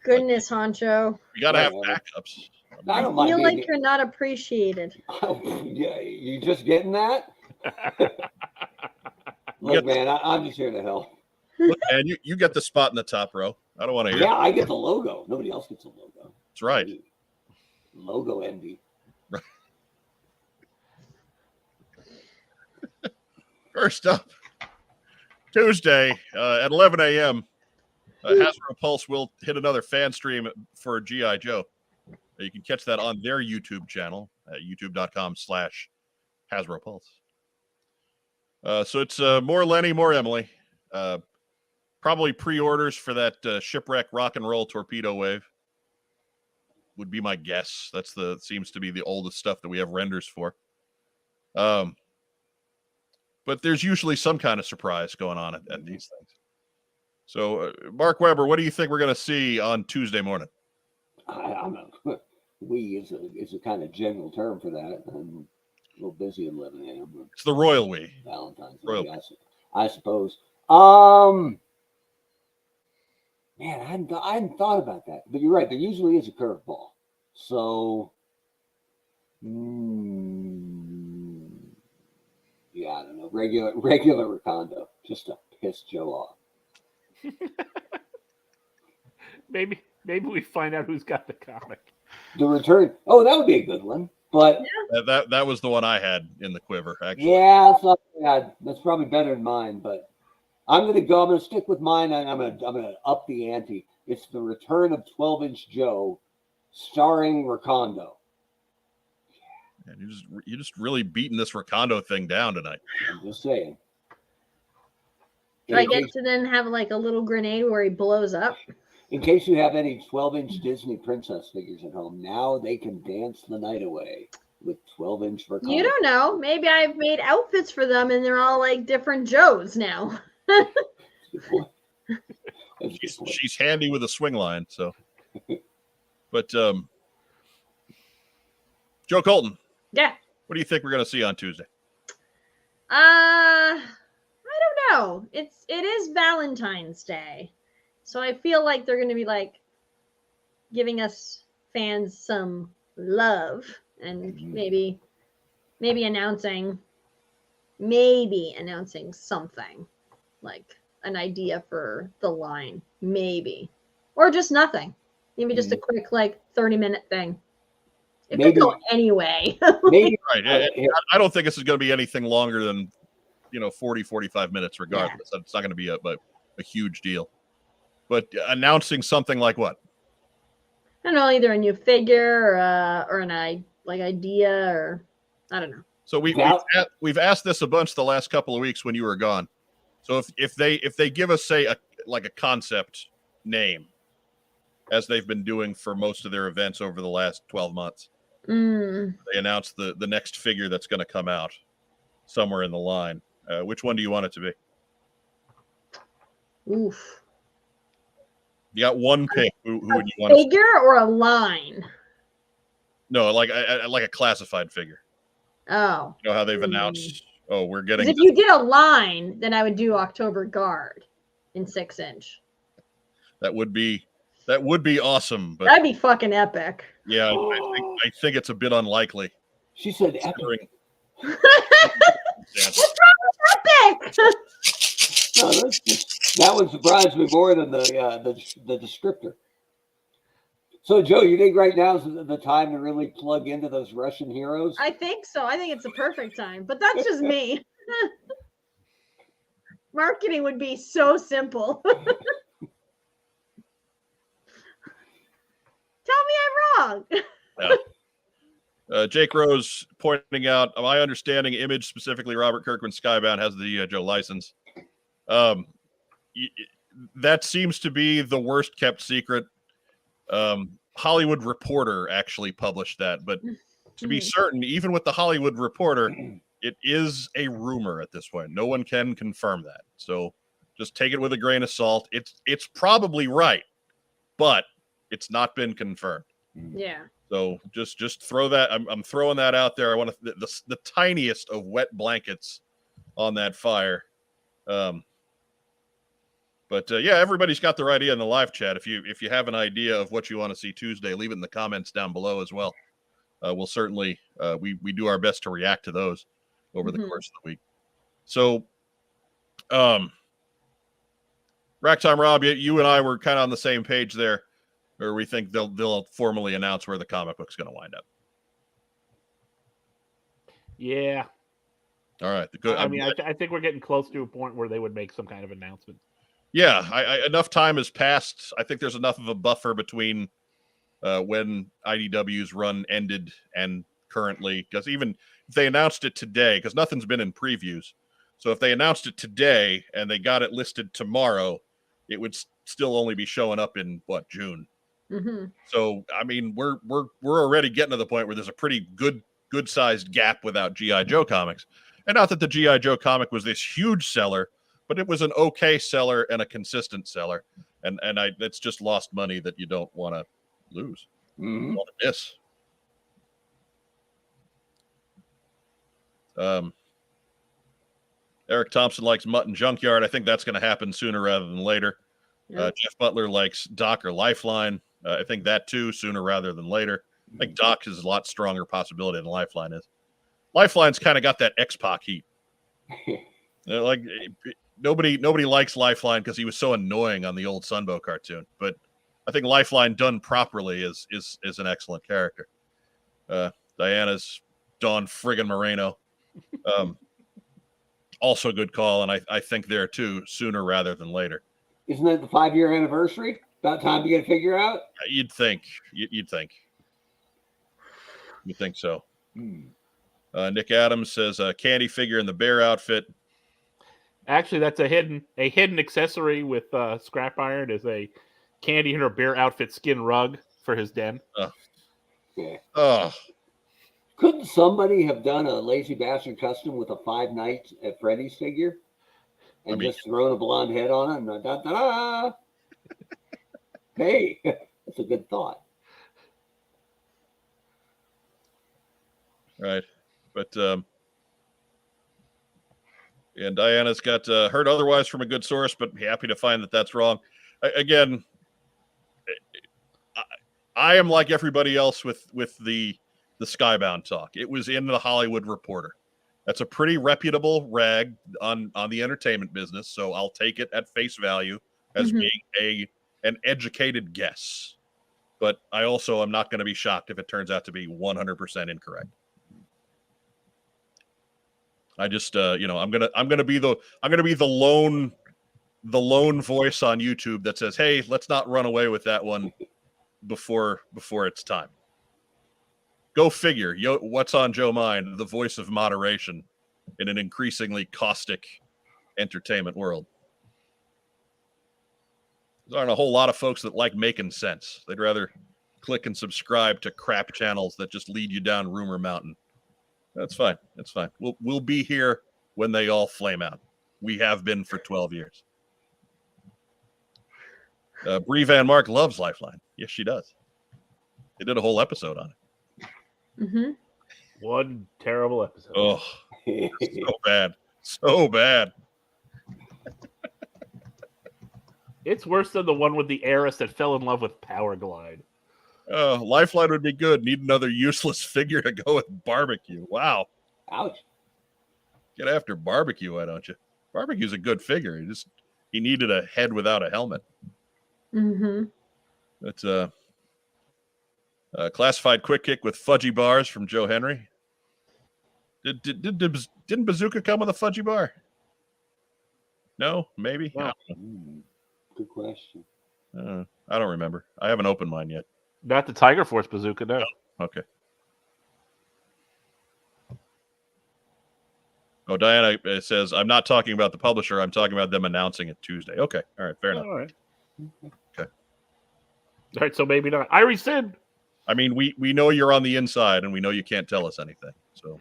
Goodness, Honcho. We got to have Whatever. backups. I don't I mind feel being. like you're not appreciated. Yeah, you just getting that? Look, man, I'm just here to help. Look, man, you get the spot in the top row. I don't want to hear. Yeah, I get the logo. Nobody else gets a logo. That's right. Logo envy. First up, Tuesday at 11 a.m., Hasbro Pulse will hit another fan stream for G.I. Joe. You can catch that on their YouTube channel at youtube.com/Hasbro Pulse. So it's more Lenny, more Emily. Probably pre-orders for that Shipwreck Rock and Roll Torpedo Wave would be my guess. Seems to be the oldest stuff that we have renders for. But there's usually some kind of surprise going on at these things. So, Mark Weber, what do you think we're going to see on Tuesday morning? We is a kind of general term for that. I'm a little busy at 11 a.m. It's the royal we. Valentines. Royal. I suppose. Man, I hadn't thought about that. But you're right. There usually is a curveball. So, yeah, I don't know. Regular Recondo, just to piss Joe off. Maybe we find out who's got the comic. The return. Oh, that would be a good one. But that was the one I had in the quiver, actually. yeah, that's not bad. That's probably better than mine. But I'm gonna stick with mine, and I'm gonna up the ante. It's the return of 12-inch Joe, starring Recondo. And you're just really beating this Recondo thing down tonight. I'm just saying. Do I get to then have like a little grenade where he blows up? In case you have any 12-inch Disney princess figures at home, now they can dance the night away with 12-inch Recondo. You don't know. Maybe I've made outfits for them and they're all like different Joes now. That's a good point. That's a good point. She's handy with a swing line, so. But Joe Colton. Yeah. What do you think we're going to see on Tuesday? I don't know. It is Valentine's Day. So I feel like they're going to be like giving us fans some love and maybe announcing something like an idea for the line, maybe, or just nothing. Maybe just a quick like 30-minute thing. It could go anyway. Maybe right. I don't think this is going to be anything longer than 40, 45 minutes regardless. Yeah. It's not going to be a huge deal. But announcing something like what? I don't know, either a new figure or an idea, or I don't know. So we've asked this a bunch the last couple of weeks when you were gone. So if they give us say a concept name, as they've been doing for most of their events over the last 12 months, they announce the next figure that's going to come out somewhere in the line. Which one do you want it to be? Oof. You got one pick. Who would you want? Figure or a line? No, like a classified figure. Oh. You know how they've announced? Oh, we're getting. If you did a line, then I would do October Guard in 6-inch. That would be awesome. But that'd be fucking epic. Yeah, I think it's a bit unlikely. She said epic. What's wrong with epic? No, that one surprised me more than the descriptor. So, Joe, you think right now is the time to really plug into those Russian heroes? I think so. I think it's a perfect time, but that's just me. Marketing would be so simple. Tell me I'm wrong. Yeah. Jake Rose pointing out, my understanding, Image, specifically Robert Kirkman Skybound, has the Joe license. That seems to be the worst kept secret. Hollywood Reporter actually published that, but to be certain, even with the Hollywood Reporter, it is a rumor at this point. No one can confirm that. So just take it with a grain of salt. It's probably right, but it's not been confirmed. Yeah. So just throw that. I'm throwing that out there. I want the tiniest of wet blankets on that fire. But yeah, everybody's got their idea in the live chat. If you have an idea of what you want to see Tuesday, leave it in the comments down below as well. We'll certainly we do our best to react to those over the course of the week. So, Racktime Rob, you and I were kind of on the same page there, or we think they'll formally announce where the comic book's going to wind up. Yeah. All right. I think we're getting close to a point where they would make some kind of announcement. Yeah, enough time has passed. I think there's enough of a buffer between when IDW's run ended and currently, because even if they announced it today, because nothing's been in previews, so if they announced it today and they got it listed tomorrow, it would still only be showing up in June. Mm-hmm. So I mean, we're already getting to the point where there's a pretty good sized gap without GI Joe comics, and not that the GI Joe comic was this huge seller, but it was an okay seller and a consistent seller, and it's just lost money that you don't want to lose. Mm-hmm. Want to miss. Eric Thompson likes Mutton Junkyard. I think that's going to happen sooner rather than later. Yep. Jeff Butler likes Doc or Lifeline. I think that too, sooner rather than later. I think Doc is a lot stronger possibility than Lifeline is. Lifeline's kind of got that X-Pac heat. Like nobody likes Lifeline because he was so annoying on the old Sunbow cartoon. But I think Lifeline done properly is an excellent character. Diana's Dawn friggin' Moreno. Also a good call, and I think there too, sooner rather than later. Isn't it the 5-year anniversary? About time to get a figure out? You'd think. You'd think. You think so. Nick Adams says candy figure in the bear outfit. Actually, that's a hidden accessory with scrap iron is a Candy in her bear outfit skin rug for his den. Yeah. Oh, Couldn't somebody have done a Lazy Bastard custom with a Five Nights at Freddy's figure and just thrown a blonde head on it? And da-da-da? Hey, that's a good thought. right. But and Diana's got heard otherwise from a good source, but happy to find that that's wrong. Again, I am like everybody else with the Skybound talk. It was in the Hollywood Reporter. That's a pretty reputable rag on the entertainment business, so I'll take it at face value as being an educated guess. But I also am not going to be shocked if it turns out to be 100% incorrect. I just I'm gonna be the lone voice on YouTube that says, hey, let's not run away with that one before it's time. Go figure. What's on Joe Mind? The voice of moderation in an increasingly caustic entertainment world. There aren't a whole lot of folks that like making sense. They'd rather click and subscribe to crap channels that just lead you down rumor mountain. That's fine. That's fine. We'll be here when they all flame out. We have been for 12 years. Bree Van Mark loves Lifeline. Yes, she does. They did a whole episode on it. One terrible episode. Oh, so bad. So bad. It's worse than the one with the heiress that fell in love with Power Glide. Lifeline would be good. Need another useless figure to go with Barbecue. Wow. Ouch. Get after Barbecue, why don't you? Barbecue's a good figure. He needed a head without a helmet. That's classified quick kick with fudgy bars from Joe Henry. Didn't Bazooka come with a fudgy bar? No, maybe. No. Good question. I don't remember. I haven't opened mine yet. Not the Tiger Force bazooka, no. Okay. Oh, Diana says, I'm not talking about the publisher. I'm talking about them announcing it Tuesday. Okay. All right. Fair enough. All right. Okay. All right. So maybe not. I rescind. I mean, we know you're on the inside and we know you can't tell us anything. So,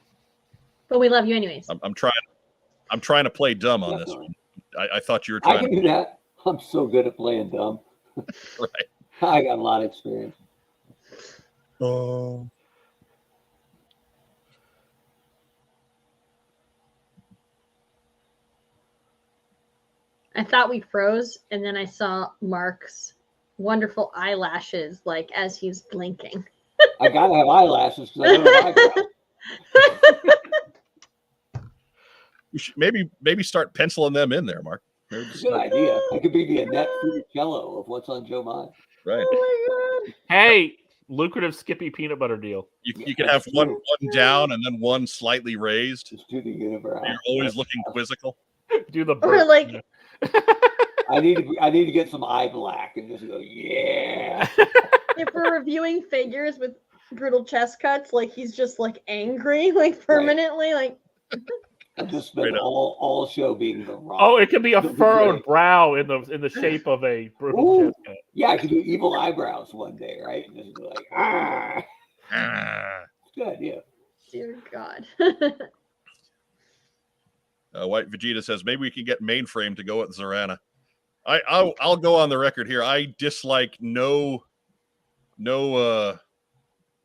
but we love you anyways. I'm trying to play dumb on this one. I thought you were I trying can do that. I'm so good at playing dumb. Right. I got a lot of experience. Oh. I thought we froze, and then I saw Mark's wonderful eyelashes, like as he's blinking. I gotta have eyelashes because I don't have eyebrows. You should maybe start penciling them in there, Mark. Maybe just Good idea. I could be the Annette Funicello of What's on Joe Mind. right. Oh my god! Hey, lucrative Skippy peanut butter deal. You can have one down and then one slightly raised. Just to the unibrow. You're always looking quizzical. Do the Or bird, like, you know. I need to get some eye black and just go, yeah. if we're reviewing figures with brutal chest cuts, like he's just like angry, like permanently, like. I just spent all show being the Rock. Oh, it could be a furrowed brow in the shape of a brutal Ooh. chest cut. Yeah, I could do evil eyebrows one day, right? And just go like, ah. Ah. Good idea. Dear God. White Vegeta says maybe we can get Mainframe to go at Zorana. I'll go on the record here. I dislike no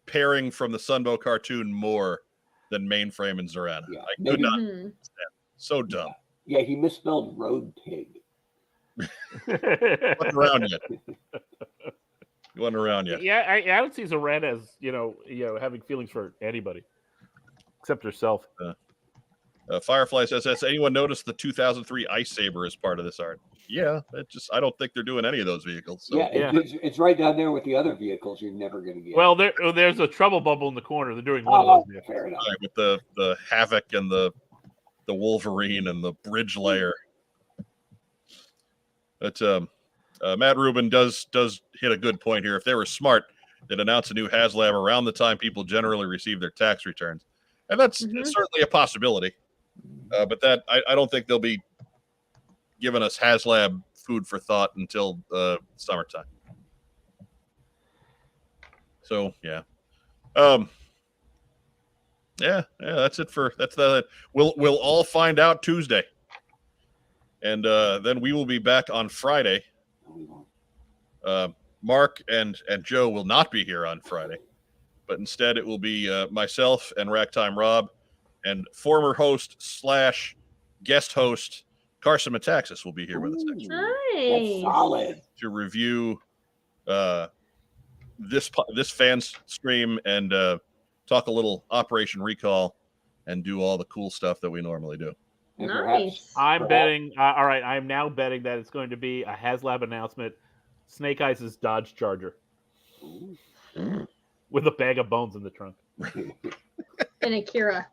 pairing from the Sunbow cartoon more than Mainframe and Zorana. Yeah, I could not. Mhm. So dumb. Yeah, he misspelled road pig. Wasn't around yet. You wasn't around yet. Yeah, I don't see Zorana as having feelings for anybody except herself. Firefly says, has anyone noticed the 2003 Ice Saber as part of this art? Yeah, I don't think they're doing any of those vehicles. So. Yeah, Yeah. It's right down there with the other vehicles you're never going to get. Well, there's a trouble bubble in the corner. They're doing one of those vehicles. Fair enough. Right, with the Havoc and the Wolverine and the Bridge Layer. But Matt Rubin does hit a good point here. If they were smart, they'd announce a new HasLab around the time people generally receive their tax returns. And that's certainly a possibility. But that I don't think they'll be giving us HasLab food for thought until summertime. So yeah. Yeah, that's it for that. We'll all find out Tuesday. And then we will be back on Friday. Mark and Joe will not be here on Friday, but instead it will be myself and Ragtime Rob and former host / guest host Carson Metaxas will be here with us next week That's solid. to review this fans stream and talk a little Operation Recall and do all the cool stuff that we normally do. And Nice. I'm betting. All right, I'm now betting that it's going to be a HasLab announcement. Snake Eyes' Dodge Charger with a bag of bones in the trunk. And Akira.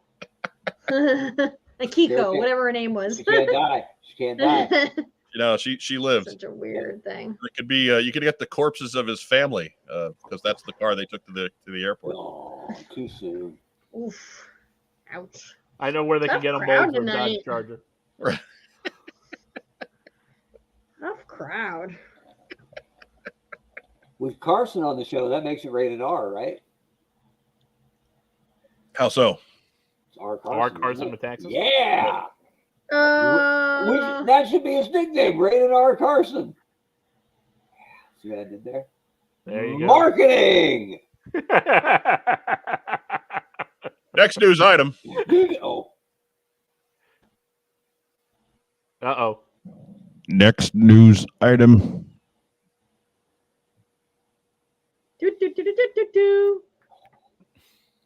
Akiko, whatever her name was. She can't die. She can't die. You know, she lived. Such a weird thing. It could be you could get the corpses of his family because that's the car they took to the airport. Oh, too soon. Oof. Ouch. I know where they can Tough get them crowd bones for a Dodge tonight. Charger. Tough crowd. With Carson on the show, that makes it rated R, right? How so? It's R. R. Carson. Carson isn't it? Metaxas? Yeah. Uh, That should be his nickname, Rated R. Carson. See what I did there? There you go. Marketing. Next news item. Oh, Uh-oh. Next news item. do, do, do, do, do, do.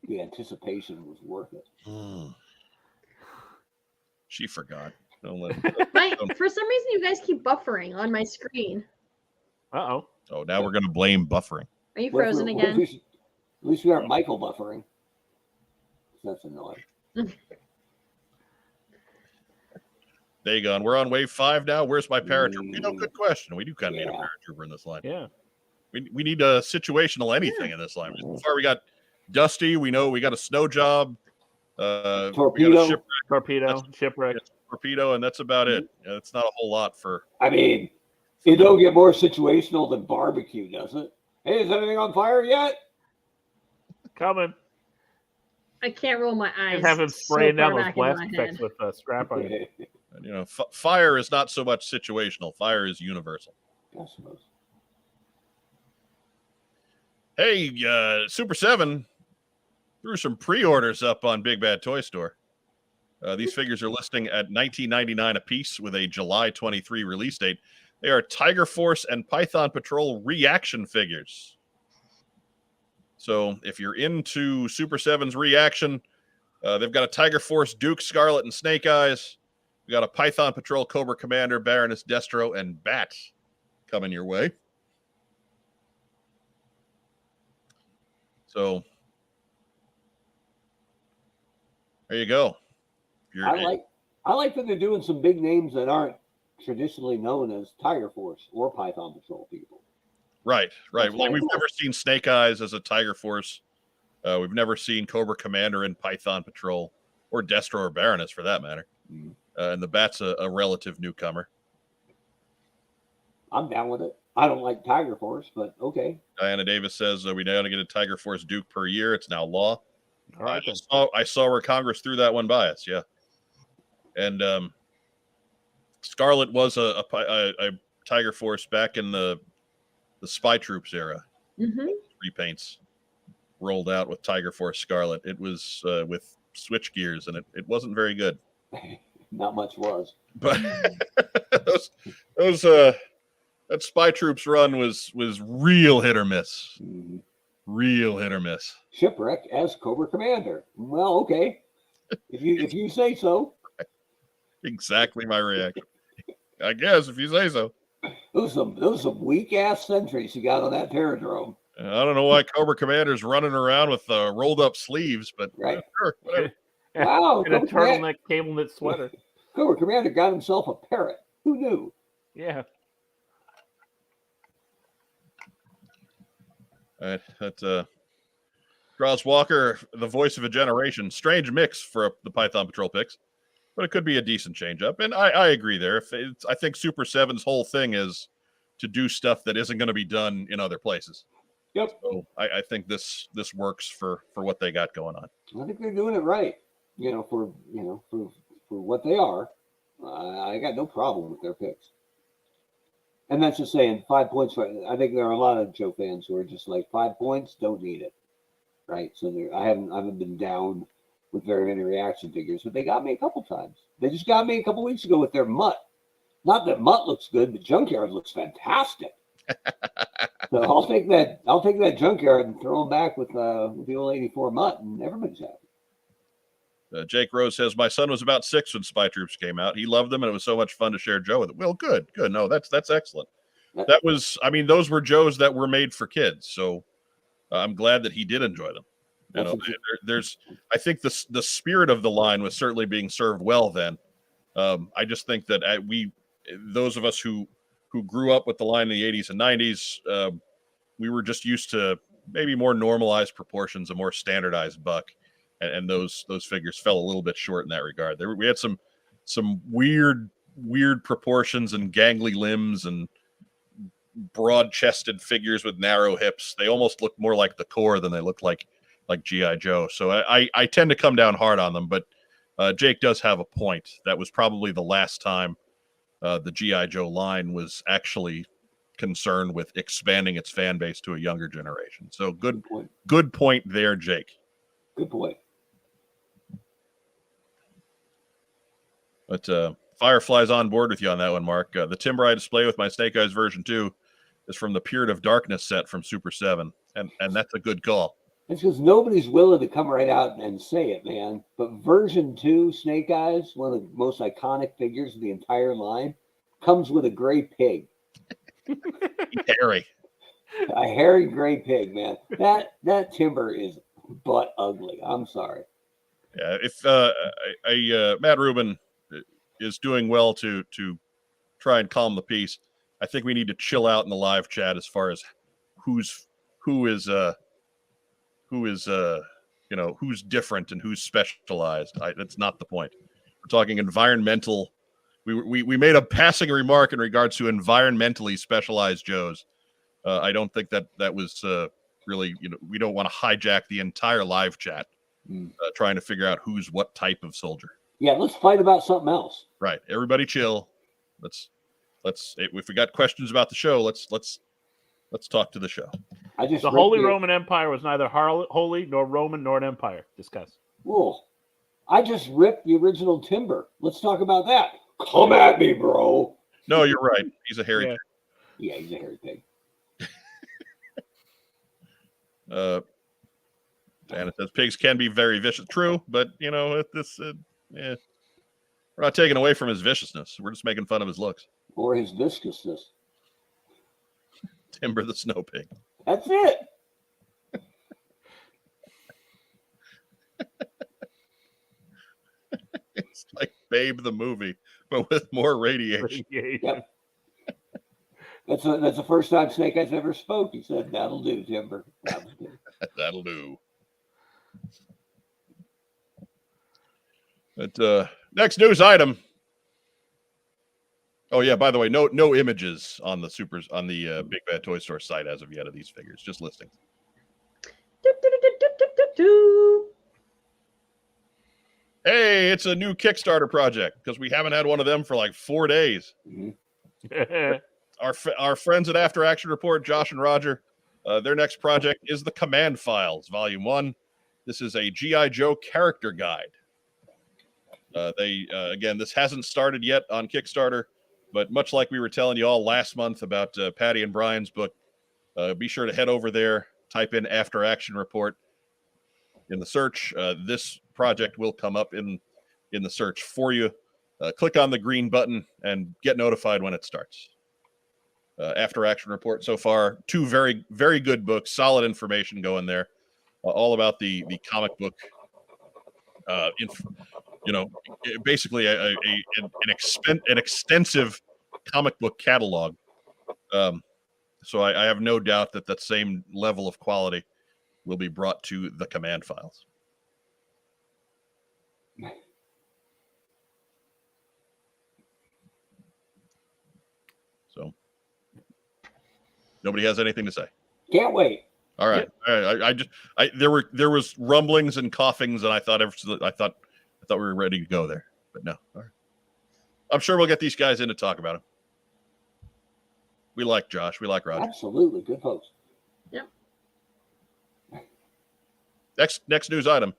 the anticipation was worth it. She forgot. Don't let. For some reason, you guys keep buffering on my screen. Uh-oh. Oh, now we're gonna blame buffering. Are you frozen What if again? at least we aren't Michael buffering. That's annoying. There you go. And we're on wave 5 now. Where's my paratrooper? You know, good question. We do kind of need a Yeah. paratrooper in this line. Yeah. We need a situational anything in this line. So far, we got Dusty. We know we got a snow job. We got Torpedo. a shipwreck, Torpedo, shipwreck. torpedo, and that's about it. It's not a whole lot for. I mean, it don't get more situational than barbecue, does it? Hey, is anything on fire yet? Coming. I can't roll my eyes. And have him so spraying far down those back into blast my effects head. with scrap iron. You know, fire is not so much situational. Fire is universal. I suppose. Hey, Super 7 threw some pre-orders up on Big Bad Toy Store. These figures are listing at $19.99 a piece with a July 23 release date. They are Tiger Force and Python Patrol reaction figures. So if you're into Super 7's reaction, they've got a Tiger Force Duke, Scarlet, and Snake Eyes. We got a Python Patrol, Cobra Commander, Baroness Destro, and Bat coming your way. So there you go. I like that they're doing some big names that aren't traditionally known as Tiger Force or Python Patrol people. Right. That's Like, we've cool. never seen Snake Eyes as a Tiger Force. We've never seen Cobra Commander in Python Patrol, or Destro or Baroness for that matter. And the Bat's a relative newcomer. I'm down with it. I don't like Tiger Force, but okay. Diana Davis says we now get a Tiger Force Duke per year. It's now law. All right. I saw where Congress threw that one by us. Yeah. And Scarlet was a Tiger Force back in the Spy Troops era. Mm-hmm. Repaints rolled out with Tiger Force Scarlet. It was with switch gears, and it wasn't very good. Not much was. But those that Spy Troops run was real hit or miss. Real hit or miss. Shipwreck as Cobra Commander. Well, okay. If you say so. Exactly my reaction. I guess if you say so. Those some weak ass sentries you got on that Terradrome. I don't know why Cobra Commander's running around with rolled up sleeves, but Right. Sure, whatever. Wow, And a Cobra turtleneck cable knit sweater. Cobra Commander got himself a parrot. Who knew? Yeah. All right, that Draws Walker, the voice of a generation. Strange mix for the Python Patrol picks, but it could be a decent change up. And I agree there. I think Super 7's whole thing is to do stuff that isn't going to be done in other places. Yep. So I think this works for what they got going on. I think they're doing it right. For what they are. I got no problem with their picks. And that's just saying 5 points. I think there are a lot of Joe fans who are just like 5 points, don't need it, right? So I haven't been down with very many reaction figures, but they got me a couple times. They just got me a couple weeks ago with their Mutt. Not that Mutt looks good, but Junkyard looks fantastic. So I'll take that. I'll take that Junkyard and throw him back with the old '84 Mutt, and everybody's happy. Jake Rose says, my son was about 6 when Spy Troops came out. He loved them, and it was so much fun to share Joe with him. Well, good. No, that's excellent. That was, those were Joes that were made for kids. So I'm glad that he did enjoy them. I think the spirit of the line was certainly being served well then. I just think that those of us who grew up with the line in the 80s and 90s, we were just used to maybe more normalized proportions, a more standardized buck. And those figures fell a little bit short in that regard. We had some weird proportions and gangly limbs and broad-chested figures with narrow hips. They almost looked more like the core than they looked like G.I. Joe. So I tend to come down hard on them, but Jake does have a point. That was probably the last time the G.I. Joe line was actually concerned with expanding its fan base to a younger generation. So good point there, Jake. Good point. But Firefly's on board with you on that one, Mark. The timber I display with my Snake Eyes version 2 is from the Period of Darkness set from Super 7, and that's a good call. It's because nobody's willing to come right out and say it, man. But version 2 Snake Eyes, one of the most iconic figures of the entire line, comes with a gray pig. Hairy. A hairy gray pig, man. That timber is butt ugly. I'm sorry. Yeah, if Matt Rubin is doing well to try and calm the peace, I think we need to chill out in the live chat as far as who's different and who's specialized. That's not the point. We're talking environmental. We made a passing remark in regards to environmentally specialized Joes. I don't think that was really, we don't want to hijack the entire live chat trying to figure out who's what type of soldier. Yeah, let's fight about something else. Right. Everybody chill. Let's if we got questions about the show, let's talk to the show. The Holy Roman Empire was neither holy nor Roman nor an empire. Discuss. Well, I just ripped the original Timber. Let's talk about that. Come at me, bro. No, you're right. He's a hairy Yeah. pig. Yeah, he's a hairy pig. And it says pigs can be very vicious. True, but you know, we're not taking away from his viciousness. We're just making fun of his looks. Or his viscousness. Timber the snow pig. That's it. It's like Babe the movie, but with more radiation. Yep. That's the first time Snake Eyes ever spoke. He said, "That'll do, Timber. That'll do." That'll do. But next news item. Oh yeah, by the way, no images on the Big Bad Toy Store site as of yet of these figures, just listings. Hey, it's a new Kickstarter project because we haven't had one of them for like 4 days. Mm-hmm. Our friends at After Action Report, Josh and Roger, their next project is the Command Files, Volume 1. This is a G.I. Joe character guide. Again, this hasn't started yet on Kickstarter, but much like we were telling you all last month about Patty and Brian's book, be sure to head over there, type in After Action Report in the search. This project will come up in the search for you. Click on the green button and get notified when it starts. After Action Report so far, 2 very, very good books, solid information going there, all about the comic book, basically an extensive comic book catalog. So I have no doubt that same level of quality will be brought to the Command Files. So nobody has anything to say. Can't wait. All right. All right. There was rumblings and coughings, and I thought we were ready to go there, but no. All right. I'm sure we'll get these guys in to talk about it. We like Josh. We like Roger. Absolutely. Good folks. Yep. Next news item.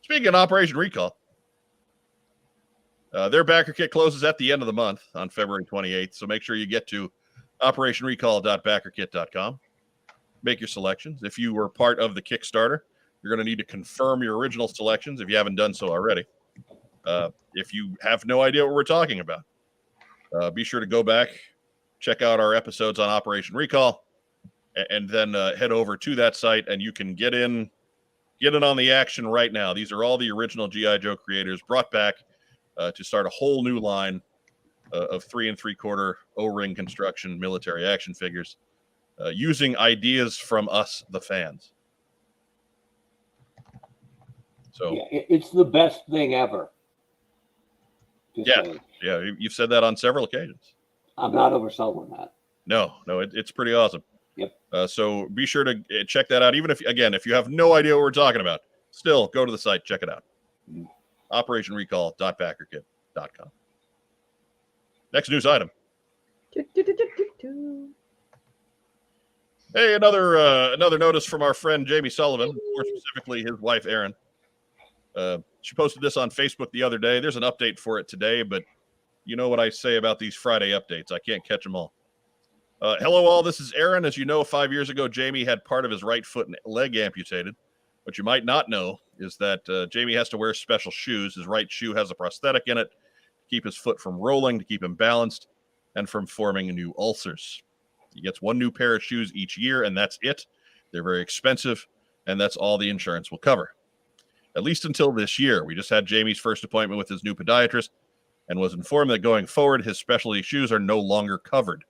Speaking of Operation Recall, their backer kit closes at the end of the month on February 28th. So make sure you get to operationrecall.backerkit.com. Make your selections. If you were part of the Kickstarter, you're going to need to confirm your original selections if you haven't done so already. If you have no idea what we're talking about, be sure to go back, check out our episodes on Operation Recall, and then head over to that site, and you can get in on the action right now. These are all the original G.I. Joe creators brought back to start a whole new line of 3 3/4 O-ring construction military action figures using ideas from us, the fans. So yeah, it's the best thing ever. Just yeah, saying. yeah, you've said that on several occasions. I'm not overselling that. No, it's pretty awesome. Yep. So be sure to check that out. Even if you have no idea what we're talking about, still go to the site, check it out. OperationRecall.backerkit.com. Next news item. Hey, another notice from our friend Jamie Sullivan, more specifically his wife Erin. She posted this on Facebook the other day. There's an update for it today, but you know what I say about these Friday updates. I can't catch them all. Hello, all. This is Aaron. As you know, 5 years ago, Jamie had part of his right foot and leg amputated. What you might not know is that Jamie has to wear special shoes. His right shoe has a prosthetic in it to keep his foot from rolling, to keep him balanced, and from forming new ulcers. He gets one new pair of shoes each year, and that's it. They're very expensive, and that's all the insurance will cover. At least until this year. We just had Jamie's first appointment with his new podiatrist and was informed that going forward, his specialty shoes are no longer covered.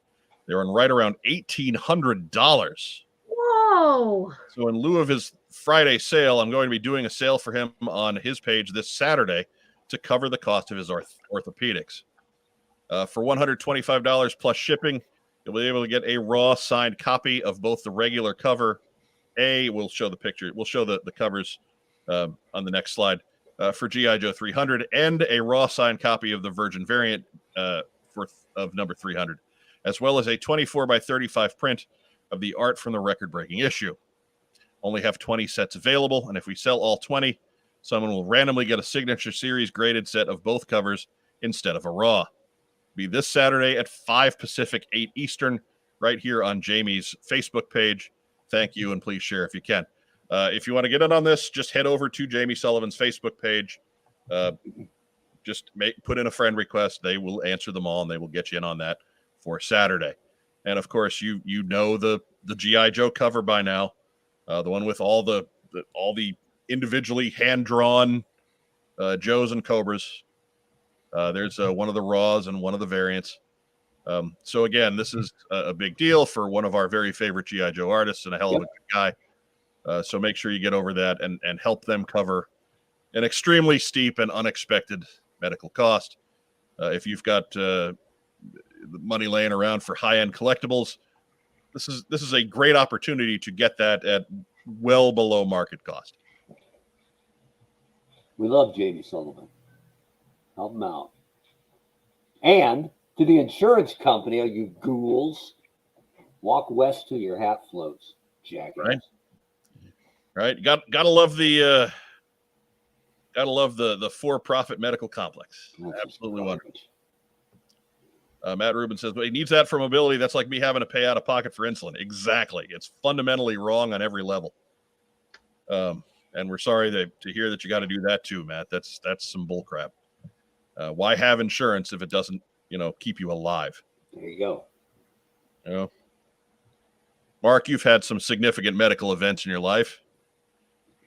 They're on right around $1,800. Whoa. So in lieu of his Friday sale, I'm going to be doing a sale for him on his page this Saturday to cover the cost of his orthopedics. For $125 plus shipping, you'll be able to get a raw signed copy of both the regular cover. We'll show the picture. We'll show the covers on the next slide for G.I. Joe 300, and a raw signed copy of the Virgin variant of number 300, as well as a 24 by 35 print of the art from the record-breaking issue. only have 20 sets available, and if we sell all 20, someone will randomly get a Signature Series graded set of both covers instead of a Raw. Be this Saturday at 5 Pacific, 8 Eastern, right here on Jamie's Facebook page. Thank you, and please share if you can. If you want to get in on this, just head over to Jamie Sullivan's Facebook page. Just put in a friend request. They will answer them all, and they will get you in on that for Saturday. And of course, you know the G.I. Joe cover by now, the one with all the individually hand drawn Joes and Cobras. There's one of the Raws and one of the variants. So again, this is a big deal for one of our very favorite G.I. Joe artists and a hell of a good guy. So make sure you get over that and help them cover an extremely steep and unexpected medical cost. If you've got money laying around for high-end collectibles, this is a great opportunity to get that at well below market cost. We love Jamie Sullivan. Help him out. And to the insurance company, are you ghouls? Walk west till your hat floats, jackass. Right. Gotta love the for-profit medical complex. That's Absolutely wonderful. Matt Rubin says, but he needs that for mobility. That's like me having to pay out of pocket for insulin. Exactly. It's fundamentally wrong on every level. And we're sorry to hear that you got to do that too, Matt. That's some bull crap. Why have insurance if it doesn't, keep you alive? There you go. Mark, you've had some significant medical events in your life.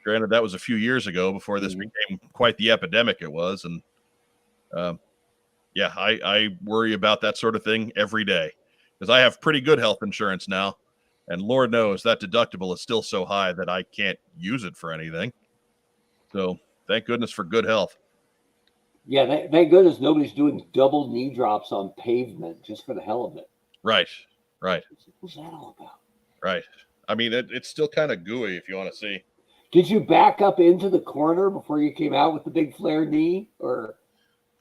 Granted, that was a few years ago before this became quite the epidemic it was. And I worry about that sort of thing every day because I have pretty good health insurance now. And Lord knows that deductible is still so high that I can't use it for anything. So thank goodness for good health. Yeah, thank goodness nobody's doing double knee drops on pavement just for the hell of it. Right. What's that all about? Right. I mean, it's still kind of gooey if you want to see. Did you back up into the corner before you came out with the big flare knee, or?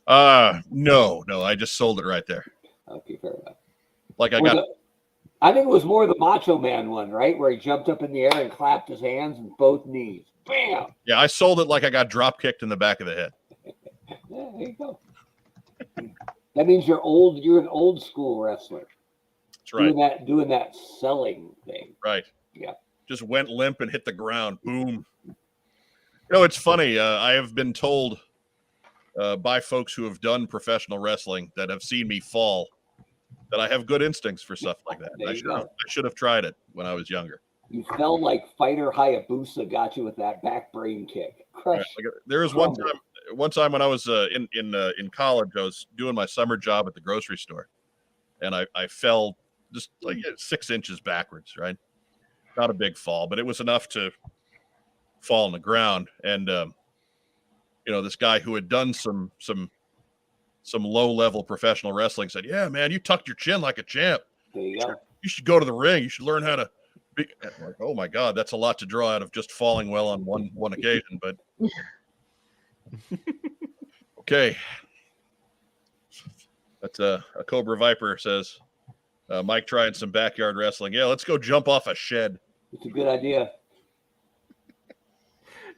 No. I just sold it right there. Okay, fair enough. I think it was more the Macho Man one, right, where he jumped up in the air and clapped his hands and both knees. Bam! Yeah, I sold it like I got drop kicked in the back of the head. Yeah, there you go. That means you're old. You're an old school wrestler. That's right. Doing that selling thing. Right. Yeah. Just went limp and hit the ground. Boom. It's funny. I have been told by folks who have done professional wrestling that have seen me fall that I have good instincts for stuff like that. I should have tried it when I was younger. You fell like Fighter Hayabusa got you with that back brain kick. Crush. Right. There was one time when I was in college, I was doing my summer job at the grocery store, and I fell just like 6 inches backwards. Right. Not a big fall, but it was enough to fall on the ground. And, this guy who had done some low-level professional wrestling said, yeah, man, you tucked your chin like a champ. There you go. You should go to the ring. You should learn how to be. I'm like, oh, my God, that's a lot to draw out of just falling well on one occasion. But, okay. That's a Cobra Viper says, Mike trying some backyard wrestling. Yeah, let's go jump off a shed. It's a good idea.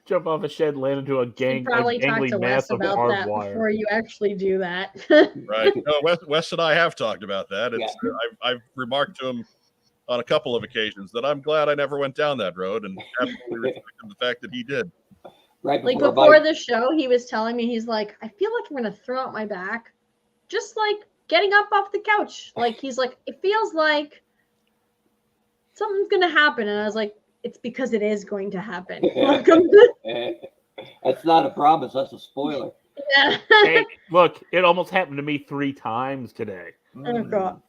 Jump off a shed, land into a Probably talk gangly to mass Wes of about barbed that wire. before you actually do that. Right. No, Wes and I have talked about that. I've remarked to him on a couple of occasions that I'm glad I never went down that road, and absolutely respected the fact that he did. Right before the show, he was telling me, he's like, I feel like I'm going to throw out my back. Just like getting up off the couch. Like, he's like, it feels like something's going to happen. And I was like, it's because it is going to happen. That's not a promise. That's a spoiler. Yeah. Hey, look, it almost happened to me 3 times today. Oh, God.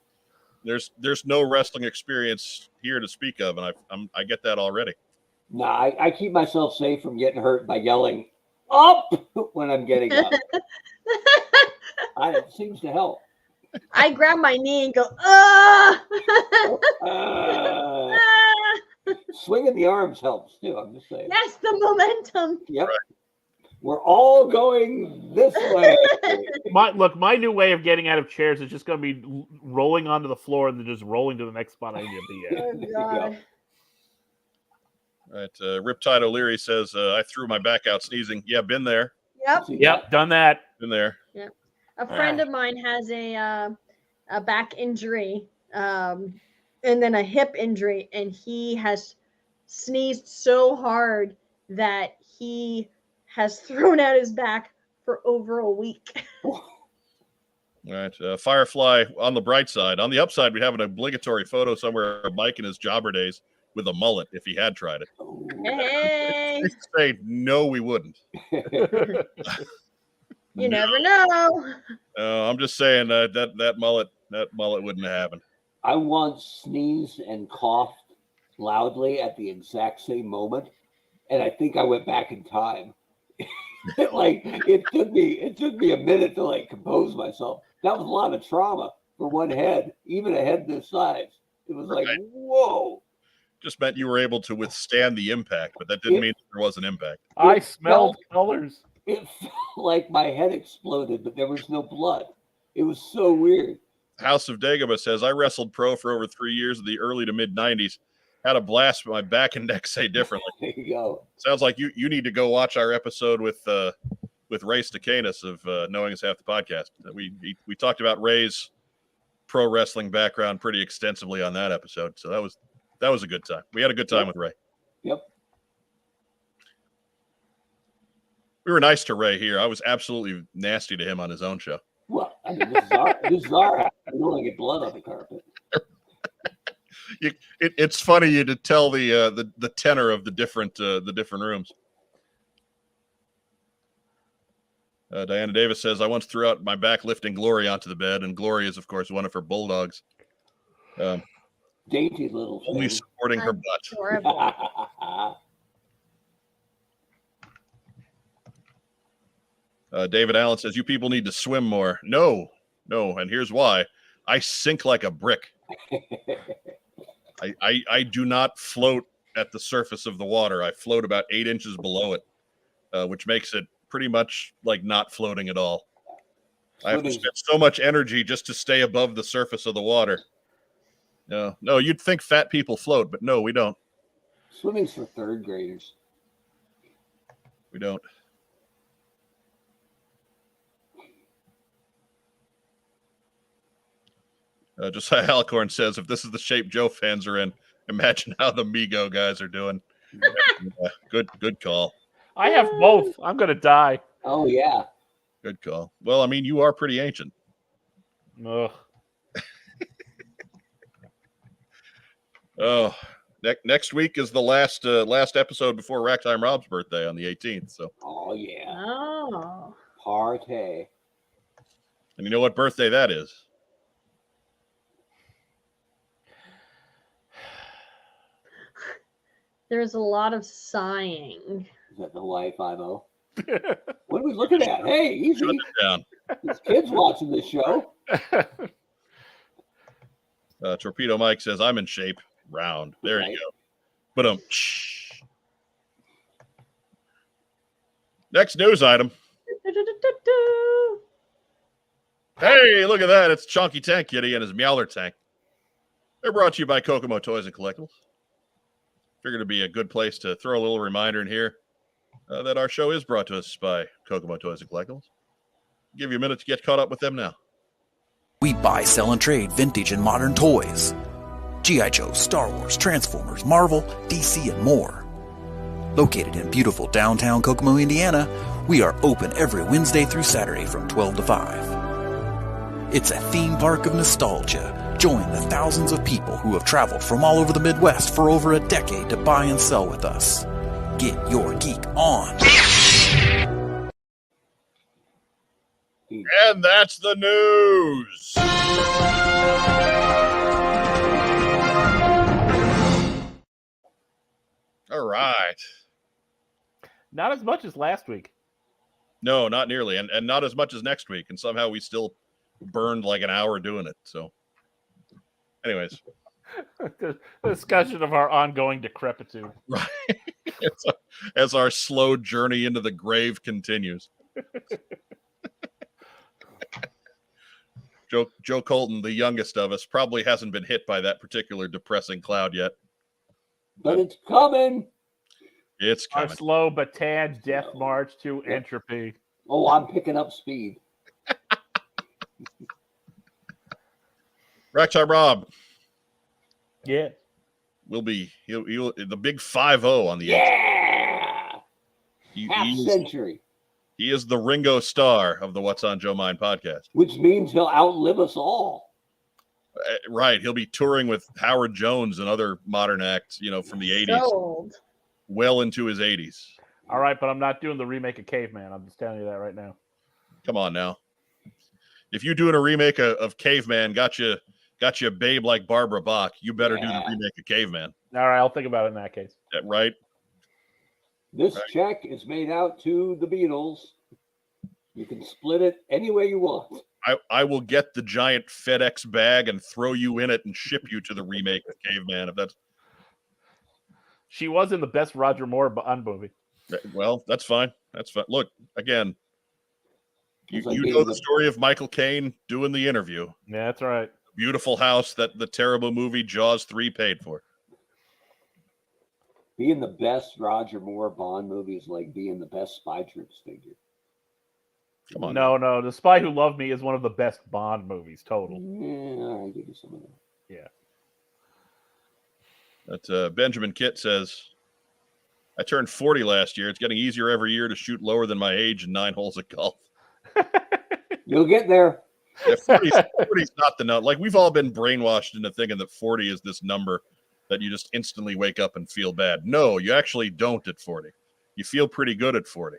There's no wrestling experience here to speak of, and I get that already. No, I keep myself safe from getting hurt by yelling up when I'm getting up. It seems to help. I grab my knee and go, Swinging the arms helps too. I'm just saying. Yes, the momentum. Yep. Right. We're all going this way. My new way of getting out of chairs is just going to be rolling onto the floor and then just rolling to the next spot I need to be at. Oh, God. Right. Riptide O'Leary says, I threw my back out sneezing. Yeah, been there. Yep. See Yep, that? done that. Been there. A friend of mine has a back injury, and then a hip injury, and he has sneezed so hard that he has thrown out his back for over a week. All right. Firefly on the bright side. On the upside, we have an obligatory photo somewhere of Mike in his jobber days with a mullet if he had tried it. Oh. Hey, Safe to say, no, we wouldn't. you never know. I'm just saying that mullet wouldn't have happened. I once sneezed and coughed loudly at the exact same moment, and I think I went back in time. It took me a minute to like compose myself. That was a lot of trauma for one head, even a head this size. It was like, Right. whoa. Just meant you were able to withstand the impact, but that didn't mean there was an impact. I smelled colors. It felt like my head exploded, but there was no blood. It was so weird. House of Dagobah says, I wrestled pro for over 3 years in the early to mid 90s. Had a blast, but my back and neck say differently. There you go. Sounds like you need to go watch our episode with Ray Stakanis of Knowing Is Half the Podcast. We talked about Ray's pro wrestling background pretty extensively on that episode. So that was a good time. We had a good time with Ray. Yep. We were nice to Ray here. I was absolutely nasty to him on his own show. Well, I mean, this is our house. I don't want to get blood on the carpet. It's funny you to tell the tenor of the different rooms. Diana Davis says, I once threw out my back lifting Glory onto the bed, and Glory is, of course, one of her bulldogs. Dainty little Only thing. supporting her butt. Horrible. David Allen says, you people need to swim more. No, and here's why. I sink like a brick. I do not float at the surface of the water. I float about 8 inches below it, which makes it pretty much like not floating at all. I have to spend so much energy just to stay above the surface of the water. No, you'd think fat people float, but no, we don't. Swimming's for third graders. We don't. Josiah Alicorn says, if this is the shape Joe fans are in, imagine how the Migo guys are doing. Good call. I have both. I'm going to die. Oh, yeah. Good call. Well, I mean, you are pretty ancient. Ugh. Oh, next week is the last episode before Racktime Rob's birthday on the 18th. So. Oh, yeah. Oh. Party. And you know what birthday that is? There's a lot of sighing. Is that the Y50? What are we looking at? Hey, easy. Shut it down. There's kids watching this show. Torpedo Mike says, I'm in shape. Round. There you go. But next news item. Hey, look at that. It's Chunky Tank Kitty and his Meowler tank. They're brought to you by Kokomo Toys and Collectibles. Figured it'd be a good place to throw a little reminder in here that our show is brought to us by Kokomo Toys and Collectibles. Give you a minute to get caught up with them now. We buy, sell, and trade vintage and modern toys. G.I. Joe, Star Wars, Transformers, Marvel, DC, and more. Located in beautiful downtown Kokomo, Indiana, we are open every Wednesday through Saturday from 12 to 5. It's a theme park of nostalgia. Join the thousands of people who have traveled from all over the Midwest for over a decade to buy and sell with us. Get your geek on. And that's the news. All right. Not as much as last week. No, not nearly. And not as much as next week. And somehow we still burned like an hour doing it. So anyways. The discussion of our ongoing decrepitude. Right. As our slow journey into the grave continues. Joe Colton, the youngest of us, probably hasn't been hit by that particular depressing cloud yet. But it's coming. It's Our coming. slow but tad death No. march to Yep. entropy. Oh, I'm picking up speed. Ragtime Rob Yeah. will be he'll the big 5-0 on the 18th. Yeah. Half century. He is the Ringo Starr of the What's on Joe Mind podcast. Which means he'll outlive us all. Right. He'll be touring with Howard Jones and other modern acts, from the 80s, So old. well into his 80s. All right, but I'm not doing the remake of Caveman. I'm just telling you that right now. Come on now. If you're doing a remake of Caveman, got you a babe like Barbara Bach, you better do the remake of Caveman. All right, I'll think about it in that case. Right? This check is made out to the Beatles. You can split it any way you want. I will get the giant FedEx bag and throw you in it and ship you to the remake of Caveman. If that's She was in the best Roger Moore Bond movie. well, that's fine. That's fine. Look, again, you It's like know the story of Michael Caine doing the interview. Yeah, that's right. Beautiful house that the terrible movie Jaws 3 paid for. Being the best Roger Moore Bond movie is like being the best Spy Troops figure. Come on. No. The Spy Who Loved Me is one of the best Bond movies, total. Yeah, I'll give you some of that. Yeah. That Benjamin Kitt says, I turned 40 last year. It's getting easier every year to shoot lower than my age in 9 holes of golf. You'll get there. Yeah, 40's not the number. Like, we've all been brainwashed into thinking that 40 is this number that you just instantly wake up and feel bad. No, you actually don't at 40. You feel pretty good at 40.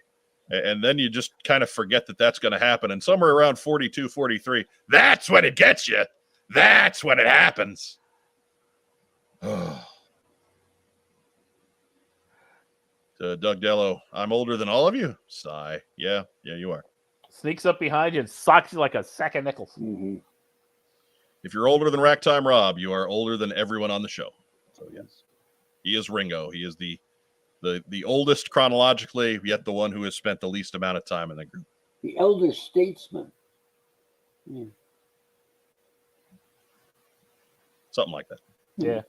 And then you just kind of forget that that's going to happen. And somewhere around 42, 43, that's when it gets you. That's when it happens. Doug Dello, I'm older than all of you. Sigh. Yeah, you are. Sneaks up behind you and socks you like a sack of nickels. Mm-hmm. If you're older than Ragtime Rob, you are older than everyone on the show. So yes, he is Ringo. He is the oldest chronologically, yet the one who has spent the least amount of time in the group. The elder statesman. Yeah. Something like that. Yeah.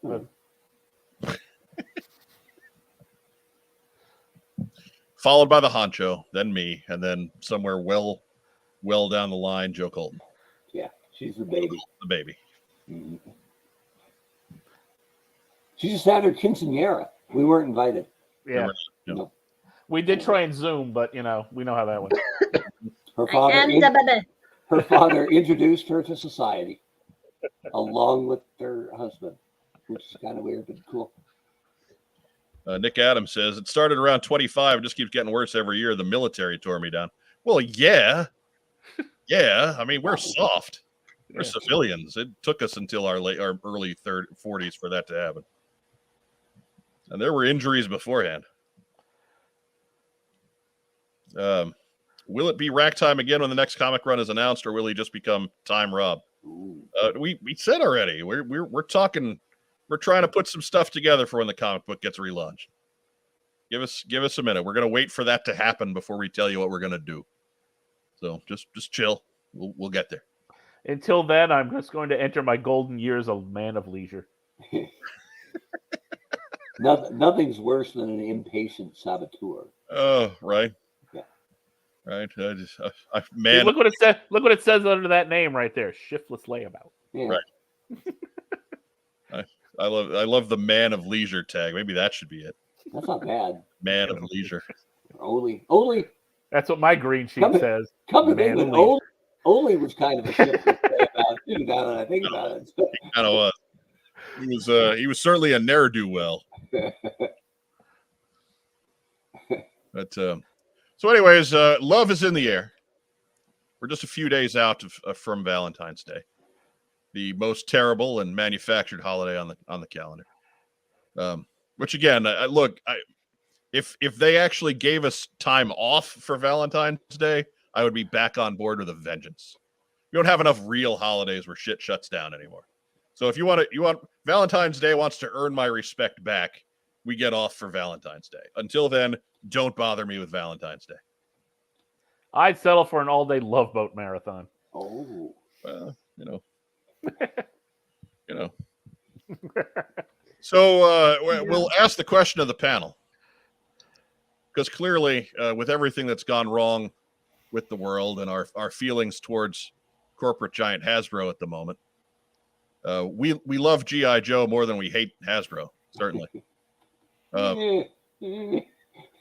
Followed by the honcho, then me, and then somewhere well down the line, Joe Colton. Yeah, she's the baby. The baby. Mm-hmm. She just had her quinceañera. We weren't invited. Yeah. No. We did try and Zoom, but, we know how that went. Her I father, am the baby. her father introduced her to society along with her husband, which is kind of weird, but cool. Nick Adams says, it started around 25. It just keeps getting worse every year. The military tore me down. Well, yeah. Yeah. I mean, we're soft. We're civilians. It took us until our early 40s for that to happen. And there were injuries beforehand. Will it be rack time again when the next comic run is announced, or will he just become Time Rob? We said already. We're talking. We're trying to put some stuff together for when the comic book gets relaunched. Give us a minute. We're gonna wait for that to happen before we tell you what we're gonna do. So just chill. We'll get there. Until then, I'm just going to enter my golden years of man of leisure. Nothing's worse than an impatient saboteur. Oh, right. Yeah. Right. Man, Man. look what it says. Look what it says under that name right there. Shiftless layabout. Yeah. Right. I love the man of leisure tag. Maybe that should be it. That's not bad. Man of leisure. Oli. That's what my green sheet says. Come to Man think of of it, Oli was kind of a shit to say about too. Now that I think about it, He kind of was. He was certainly a ne'er-do-well. But so, anyways, love is in the air. We're just a few days out from Valentine's Day, the most terrible and manufactured holiday on the calendar. Which again, if they actually gave us time off for Valentine's Day, I would be back on board with a vengeance. We don't have enough real holidays where shit shuts down anymore. So if you want Valentine's Day wants to earn my respect back, we get off for Valentine's Day. Until then, don't bother me with Valentine's Day. I'd settle for an all-day Love Boat marathon. Oh. Well, So we'll ask the question of the panel. clearly, with everything that's gone wrong with the world and our feelings towards corporate giant Hasbro at the moment, we love GI Joe more than we hate Hasbro. Certainly.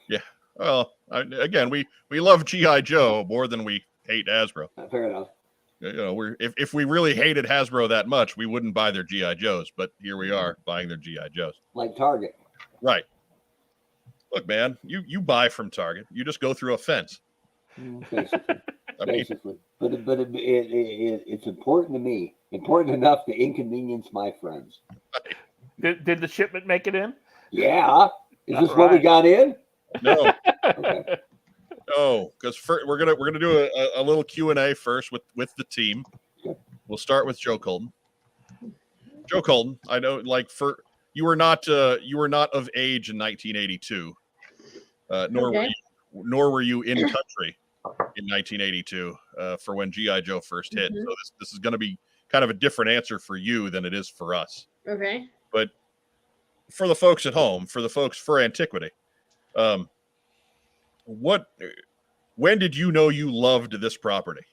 Yeah. Well, again, we love GI Joe more than we hate Hasbro. Fair enough. You know, if we really hated Hasbro that much, we wouldn't buy their GI Joes. But here we are buying their GI Joes. Like Target. Right. Look, man, you buy from Target. You just go through a fence. Basically. I mean, Basically. But it's important to me. Important enough to inconvenience my friends. Did the shipment make it in? Yeah. Is this All what we right. got in? no, Okay. no, because we're gonna do a little Q&A first with the team. We'll start with Joe Colton. Joe Colton, I know, like you were not of age in 1982, nor were you in country in 1982 for when GI Joe first hit. So this is going to be kind of a different answer for you than it is for us. Okay. But for the folks at home, for Antiquity, when did you know you loved this property?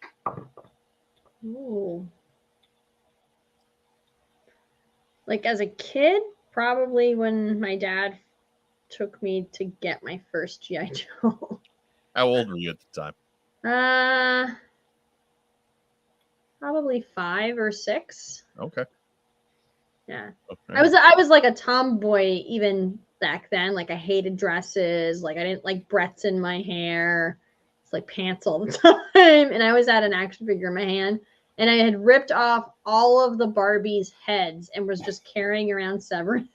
Ooh. Like as a kid, probably when my dad took me to get my first GI Joe. How old were you at the time? Probably 5 or 6. Okay. Yeah. Okay. I was like a tomboy even back then. Like I hated dresses. Like I didn't like breadths in my hair. It's like pants all the time. And I always had an action figure in my hand. And I had ripped off all of the Barbies' heads and was just carrying around severance.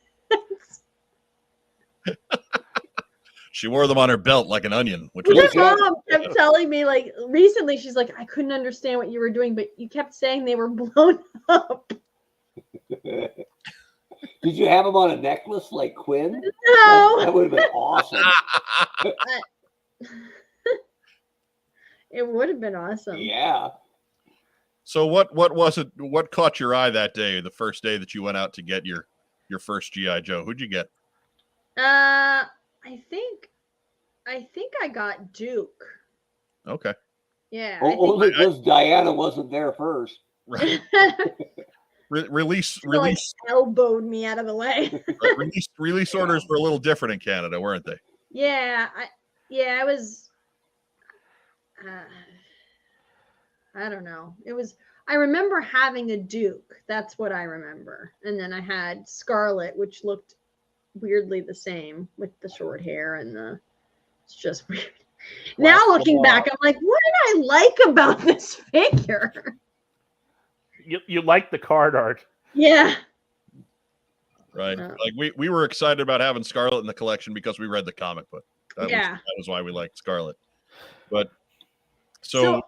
She wore them on her belt like an onion, which was My mom kept telling me, like, recently, she's like, I couldn't understand what you were doing, but you kept saying they were blown up. Did you have them on a necklace like Quinn? No. That would have been awesome. It would have been awesome. Yeah. So what was it? What caught your eye that day, the first day that you went out to get your first GI Joe? Who'd you get? I think I got Duke. Okay. Yeah. Only because Diana wasn't there first. Right. Release like elbowed me out of the way. release orders were a little different in Canada, weren't they? Yeah. I was. I don't know. I remember having a Duke. That's what I remember. And then I had Scarlet, which looked weirdly the same with the short hair and it's just weird. Now looking back, I'm like, what did I like about this figure? You like the card art. Yeah. Right. Like we were excited about having Scarlet in the collection because we read the comic book. That was why we liked Scarlet. But so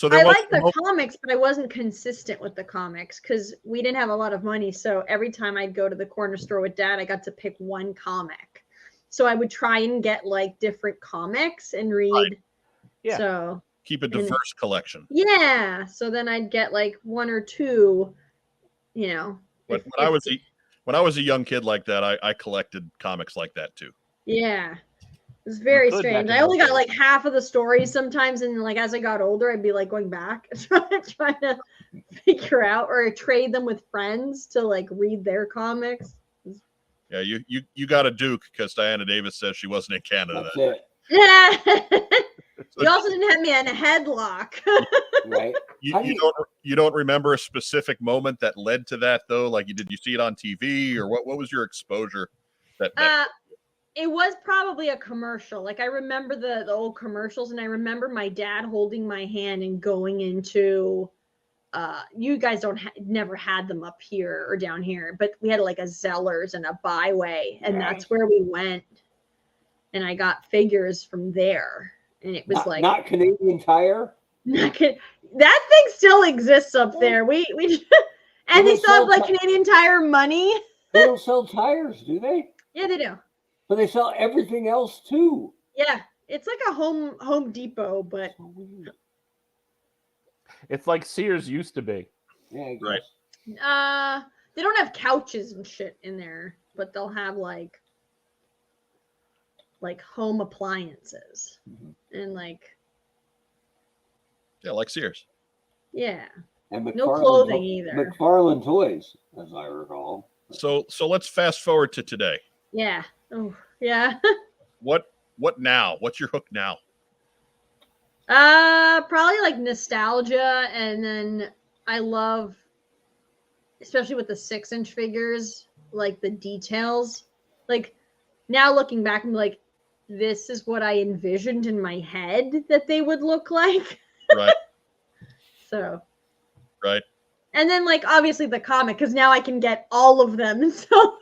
there I was liked the comics, but I wasn't consistent with the comics because we didn't have a lot of money. So every time I'd go to the corner store with Dad, I got to pick one comic. So I would try and get like different comics and read. Right. Yeah. So keep a diverse collection. Yeah. So then I'd get like 1 or 2, you know. But when I was a young kid like that, I collected comics like that too. Yeah. It was very strange. I only got like half of the stories sometimes, and like as I got older, I'd be like going back trying to figure out or trade them with friends to like read their comics. Yeah, you got a Duke because Diana Davis says she wasn't in Canada. That's it. Yeah. You also didn't have me in a headlock. Right. You don't remember a specific moment that led to that though? Like did you see it on TV or what was your exposure that it was probably a commercial. Like I remember the old commercials, and I remember my dad holding my hand and going into you guys never had them up here or down here, but we had like a Zellers and a Byway, and that's where we went. And I got figures from there. And it was not Canadian Tire. That thing still exists up there. We and they still have like Canadian Tire money. They don't sell tires, do they? Yeah, they do. But they sell everything else too. Yeah, it's like a Home Depot, but it's like Sears used to be. Yeah, I guess. Right. They don't have couches and shit in there, but they'll have like like home appliances Mhm. and like Yeah, like Sears. yeah, And no clothing either. McFarlane Toys, as I recall. So let's fast forward to today. Yeah. Oh yeah. What now? What's your hook now? Probably like nostalgia, and then I love, especially with the 6-inch figures, like the details. Like now looking back, I'm like, this is what I envisioned in my head that they would look like. Right. So. Right. And then like obviously the comic, because now I can get all of them. So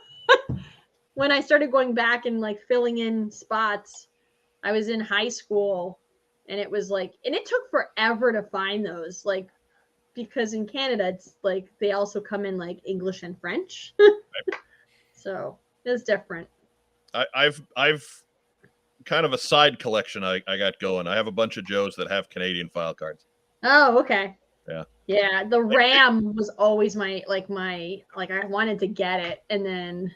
when I started going back and like filling in spots, I was in high school, and it was like, and it took forever to find those, like, because in Canada it's like they also come in like English and French. So it's different. I've kind of a side collection I got going. I have a bunch of Joes that have Canadian file cards. Oh, okay. Yeah. Yeah, the Ram was always my I wanted to get it, and then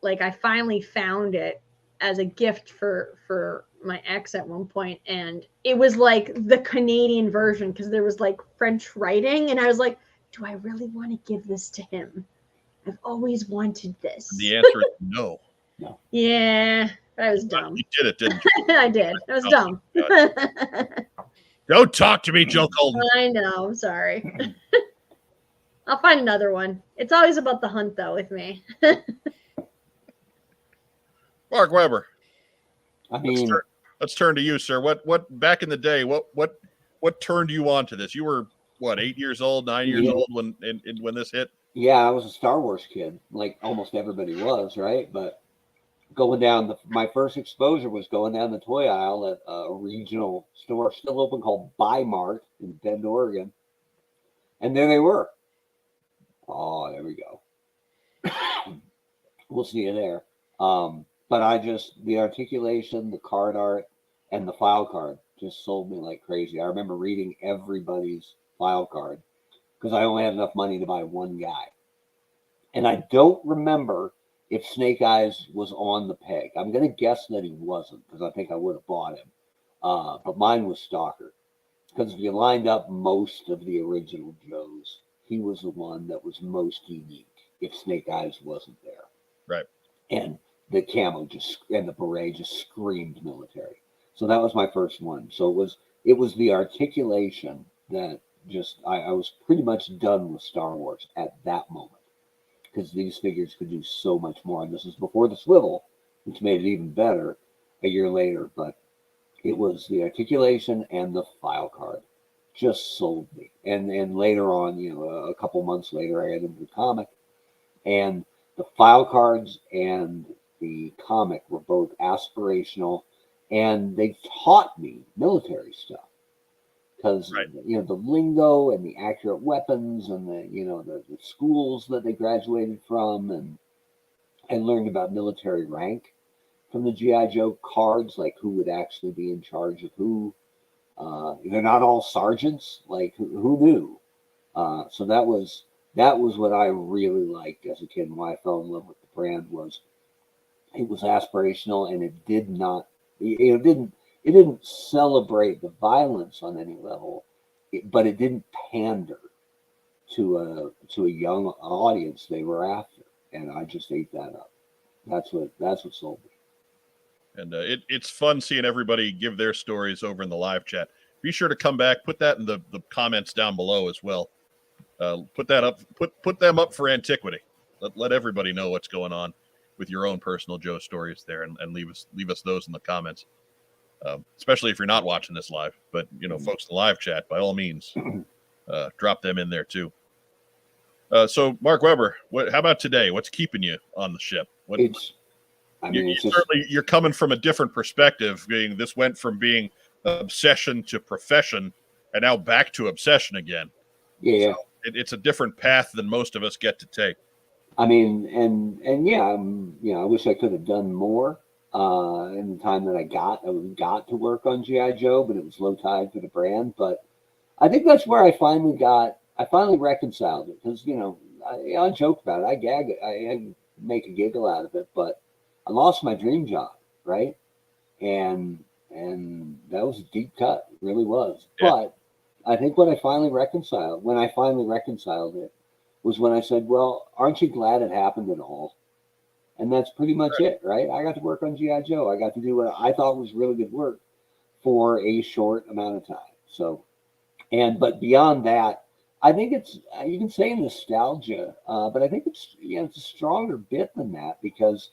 like I finally found it as a gift for my ex at one point, and it was like the Canadian version because there was like French writing, and I was like, do I really want to give this to him? I've always wanted this. The answer is no. Yeah, but I was dumb. You did it, didn't you? I did. I was dumb. Don't talk to me, Joe Colton. I know. I'm sorry. I'll find another one. It's always about the hunt, though, with me. Mark Weber. I mean, let's turn to you, sir. What back in the day? What turned you on to this? You were what, 8 years old, 9 years old when this hit? yeah, I was a Star Wars kid, like almost everybody was, right? But going down my first exposure was going down the toy aisle at a regional store still open called Buy Mart in Bend, Oregon, and there they were. Oh, there we go. We'll see you there. But the articulation, the card art, and the file card just sold me like crazy. I remember reading everybody's file card because I only had enough money to buy one guy. And I don't remember if Snake Eyes was on the peg. I'm going to guess that he wasn't because I think I would have bought him. But mine was Stalker. Because if you lined up most of the original Joes, he was the one that was most unique if Snake Eyes wasn't there. Right. And the camo and the beret just screamed military. So that was my first one. So it was the articulation that I was pretty much done with Star Wars at that moment. Because these figures could do so much more. And this is before the swivel, which made it even better a year later. But it was the articulation and the file card just sold me. And later on, a couple months later, I got into the comic. And the file cards and the comic were both aspirational. And they taught me military stuff. Because right. The lingo and the accurate weapons and the schools that they graduated from, and I learned about military rank from the GI Joe cards, like who would actually be in charge of who. They're not all sergeants, like who knew? So that was what I really liked as a kid, and why I fell in love with the brand was it was aspirational, and it did not, it didn't celebrate the violence on any level, but it didn't pander to a young audience they were after, and I just ate that up. That's what sold me. And it's fun seeing everybody give their stories over in the live chat. Be sure to come back, put that in the comments down below as well. Put that up, put them up for antiquity. Let everybody know what's going on with your own personal Joe stories there, and leave us those in the comments. Especially if you're not watching this live, but folks in the live chat, by all means, drop them in there too. So Mark Weber, how about today? What's keeping you on the ship? You're coming from a different perspective. This went from being obsession to profession, and now back to obsession again. Yeah, so it's a different path than most of us get to take. I mean, and yeah, I wish I could have done more. In the time that I got to work on GI Joe, but it was low tide for the brand. But I think that's where I finally reconciled it, because I joke about it, I gag it, I make a giggle out of it, but I lost my dream job right? And that was a deep cut, it really was. Yeah. But I think when I finally reconciled it, was when I said, "Well, aren't you glad it happened at all?" And that's pretty much it, right? I got to work on GI Joe. I got to do what I thought was really good work for a short amount of time. So, but beyond that, I think it's, you can say nostalgia, but I think it's a stronger bit than that, because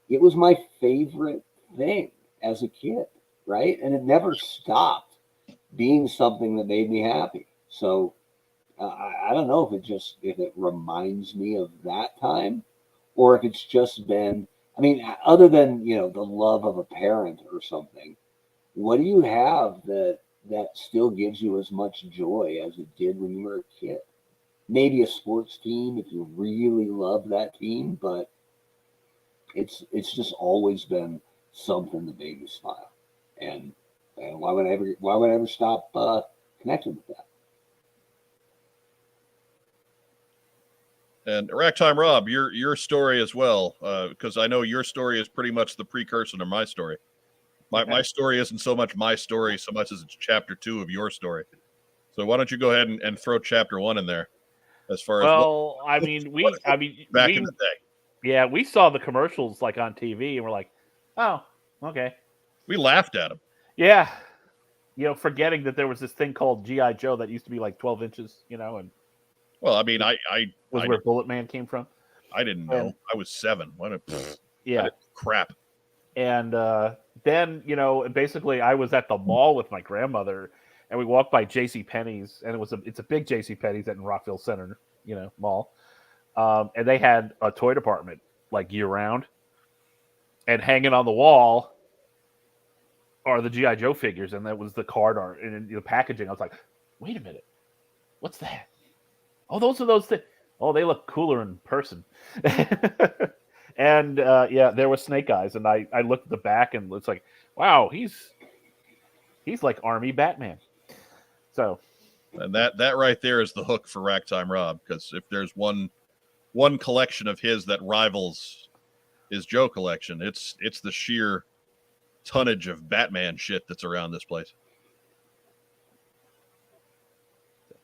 it was my favorite thing as a kid, right? And it never stopped being something that made me happy. So I don't know if it reminds me of that time, or if it's just been, I mean, other than, the love of a parent or something, what do you have that still gives you as much joy as it did when you were a kid? Maybe a sports team if you really love that team, but it's just always been something that made me smile. And why would I ever stop connecting with that? And Ragtime Rob, your story as well, because I know your story is pretty much the precursor to my story. My story isn't so much my story so much as it's chapter 2 of your story. So why don't you go ahead and throw chapter 1 in there, as far as Well, back in the day. Yeah, we saw the commercials like on TV, and we're like, oh, okay. We laughed at them. Yeah, forgetting that there was this thing called GI Joe that used to be like 12 inches, and Well, I mean, I where Bullet Man came from. I didn't know. I was 7. Yeah, crap. And then, basically I was at the mall with my grandmother, and we walked by JCPenney's, and it's a big JCPenney's in Rockville Center, mall. And they had a toy department like year round, and hanging on the wall are the GI Joe figures, and that was the card art and the packaging. I was like, wait a minute, what's that? Oh, those are those things. Oh, they look cooler in person. And there was Snake Eyes, and I looked at the back, and it's like, wow, he's like Army Batman. So, and that right there is the hook for Ragtime Rob, because if there's one collection of his that rivals his Joe collection, it's the sheer tonnage of Batman shit that's around this place.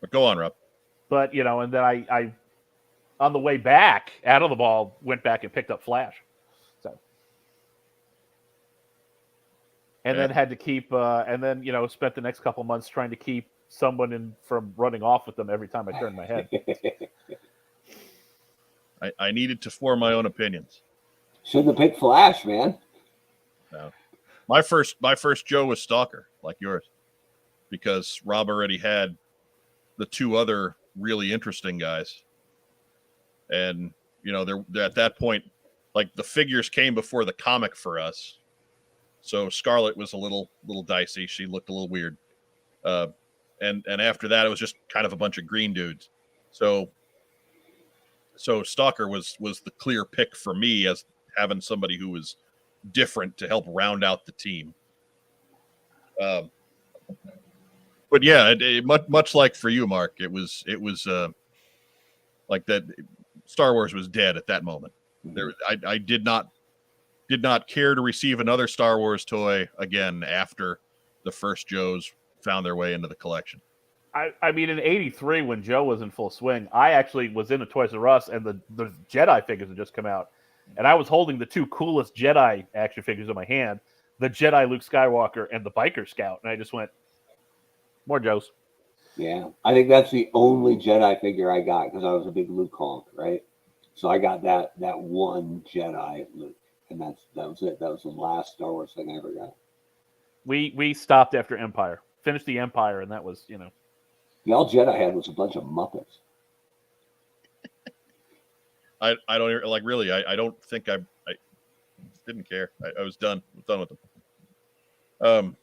But go on, Rob. But and then I on the way back out of the mall went back and picked up Flash. So, and then had to keep and then spent the next couple months trying to keep someone from running off with them every time I turned my head. I needed to form my own opinions. Shouldn't have picked Flash, man. No. My first Joe was Stalker, like yours, because Rob already had the 2 other really interesting guys. And, they're at that point, like, the figures came before the comic for us. So Scarlet was a little dicey. She looked a little weird. And after that, it was just kind of a bunch of green dudes. So Stalker was the clear pick for me, as having somebody who was different to help round out the team. But yeah, much like for you, Mark, it was like that. Star Wars was dead at that moment. I did not care to receive another Star Wars toy again after the first Joes found their way into the collection. I mean, in '83, when Joe was in full swing, I actually was in a Toys R Us, and the Jedi figures had just come out, and I was holding the 2 coolest Jedi action figures in my hand, the Jedi Luke Skywalker and the Biker Scout, and I just went, more Joes. Yeah, I think that's the only Jedi figure I got, because I was a big Luke honk, right? So I got that one Jedi Luke, and that was it. That was the last Star Wars thing I ever got. We stopped after Empire, finished the Empire, and that was The all Jedi had was a bunch of Muppets. I don't like, really. I don't think I didn't care. I was done with them.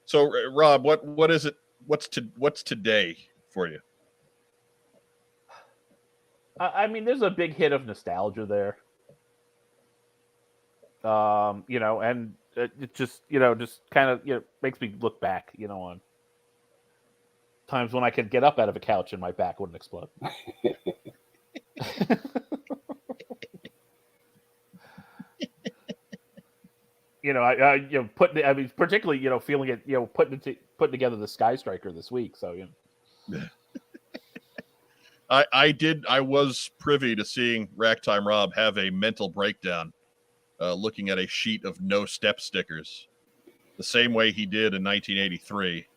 So Rob, what is it? What's today for you? I mean, there's a big hit of nostalgia there. And it just kind of makes me look back, on times when I could get up out of a couch and my back wouldn't explode. I mean, particularly, feeling it, putting together the Sky Striker this week. So, I was privy to seeing Ragtime Rob have a mental breakdown, looking at a sheet of no step stickers, the same way he did in 1983.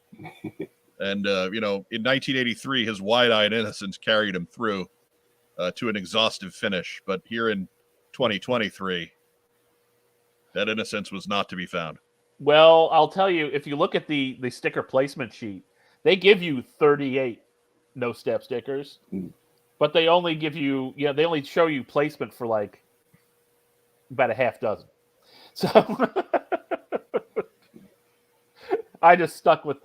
And in 1983, his wide-eyed innocence carried him through to an exhaustive finish. But here in 2023, that innocence was not to be found. well, I'll tell you, if you look at the sticker placement sheet, they give you 38 no step stickers, but they only give you, they only show you placement for like about a half dozen. So I just stuck with